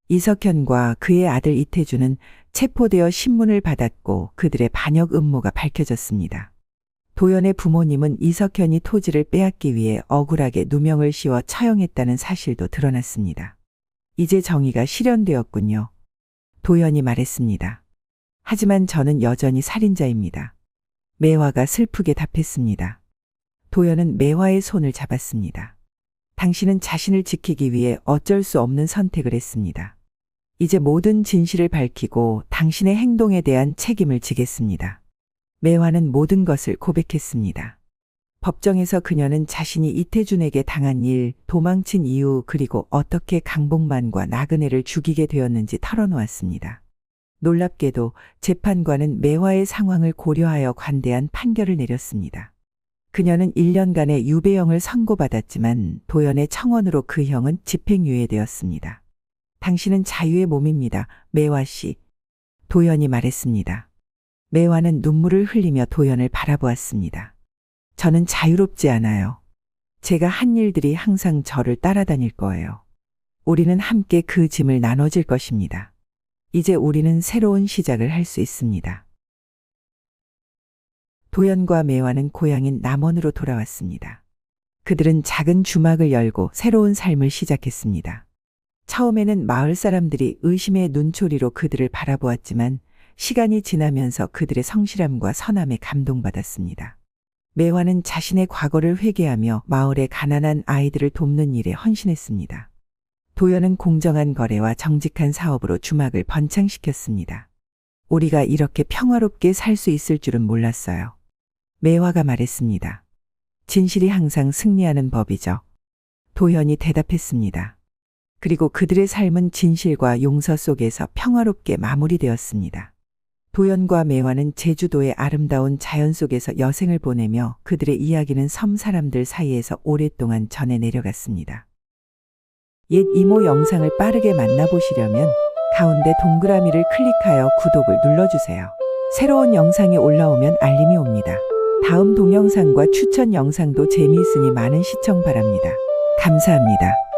이석현과 그의 아들 이태준은 체포되어 신문을 받았고 그들의 반역 음모가 밝혀졌습니다. 도연의 부모님은 이석현이 토지를 빼앗기 위해 억울하게 누명을 씌워 처형했다는 사실도 드러났습니다. 이제 정의가 실현되었군요. 도연이 말했습니다. 하지만 저는 여전히 살인자입니다. 매화가 슬프게 답했습니다. 도연은 매화의 손을 잡았습니다. 당신은 자신을 지키기 위해 어쩔 수 없는 선택을 했습니다. 이제 모든 진실을 밝히고 당신의 행동에 대한 책임을 지겠습니다. 매화는 모든 것을 고백했습니다. 법정에서 그녀는 자신이 이태준에게 당한 일, 도망친 이유, 그리고 어떻게 강복만과 나그네를 죽이게 되었는지 털어놓았습니다. 놀랍게도 재판관은 매화의 상황을 고려하여 관대한 판결을 내렸습니다. 그녀는 1년간의 유배형을 선고받았지만 도연의 청원으로 그 형은 집행유예되었습니다. 당신은 자유의 몸입니다, 매화 씨. 도연이 말했습니다. 매화는 눈물을 흘리며 도연을 바라보았습니다. 저는 자유롭지 않아요. 제가 한 일들이 항상 저를 따라다닐 거예요. 우리는 함께 그 짐을 나눠질 것입니다. 이제 우리는 새로운 시작을 할 수 있습니다. 도연과 매화는 고향인 남원으로 돌아왔습니다. 그들은 작은 주막을 열고 새로운 삶을 시작했습니다. 처음에는 마을 사람들이 의심의 눈초리로 그들을 바라보았지만 시간이 지나면서 그들의 성실함과 선함에 감동받았습니다. 매화는 자신의 과거를 회개하며 마을의 가난한 아이들을 돕는 일에 헌신했습니다. 도연은 공정한 거래와 정직한 사업으로 주막을 번창시켰습니다. 우리가 이렇게 평화롭게 살 수 있을 줄은 몰랐어요. 매화가 말했습니다. 진실이 항상 승리하는 법이죠. 도연이 대답했습니다. 그리고 그들의 삶은 진실과 용서 속에서 평화롭게 마무리되었습니다. 도연과 매화는 제주도의 아름다운 자연 속에서 여생을 보내며 그들의 이야기는 섬 사람들 사이에서 오랫동안 전해 내려갔습니다. 옛 이모 영상을 빠르게 만나보시려면 가운데 동그라미를 클릭하여 구독을 눌러주세요. 새로운 영상이 올라오면 알림이 옵니다. 다음 동영상과 추천 영상도 재미있으니 많은 시청 바랍니다. 감사합니다.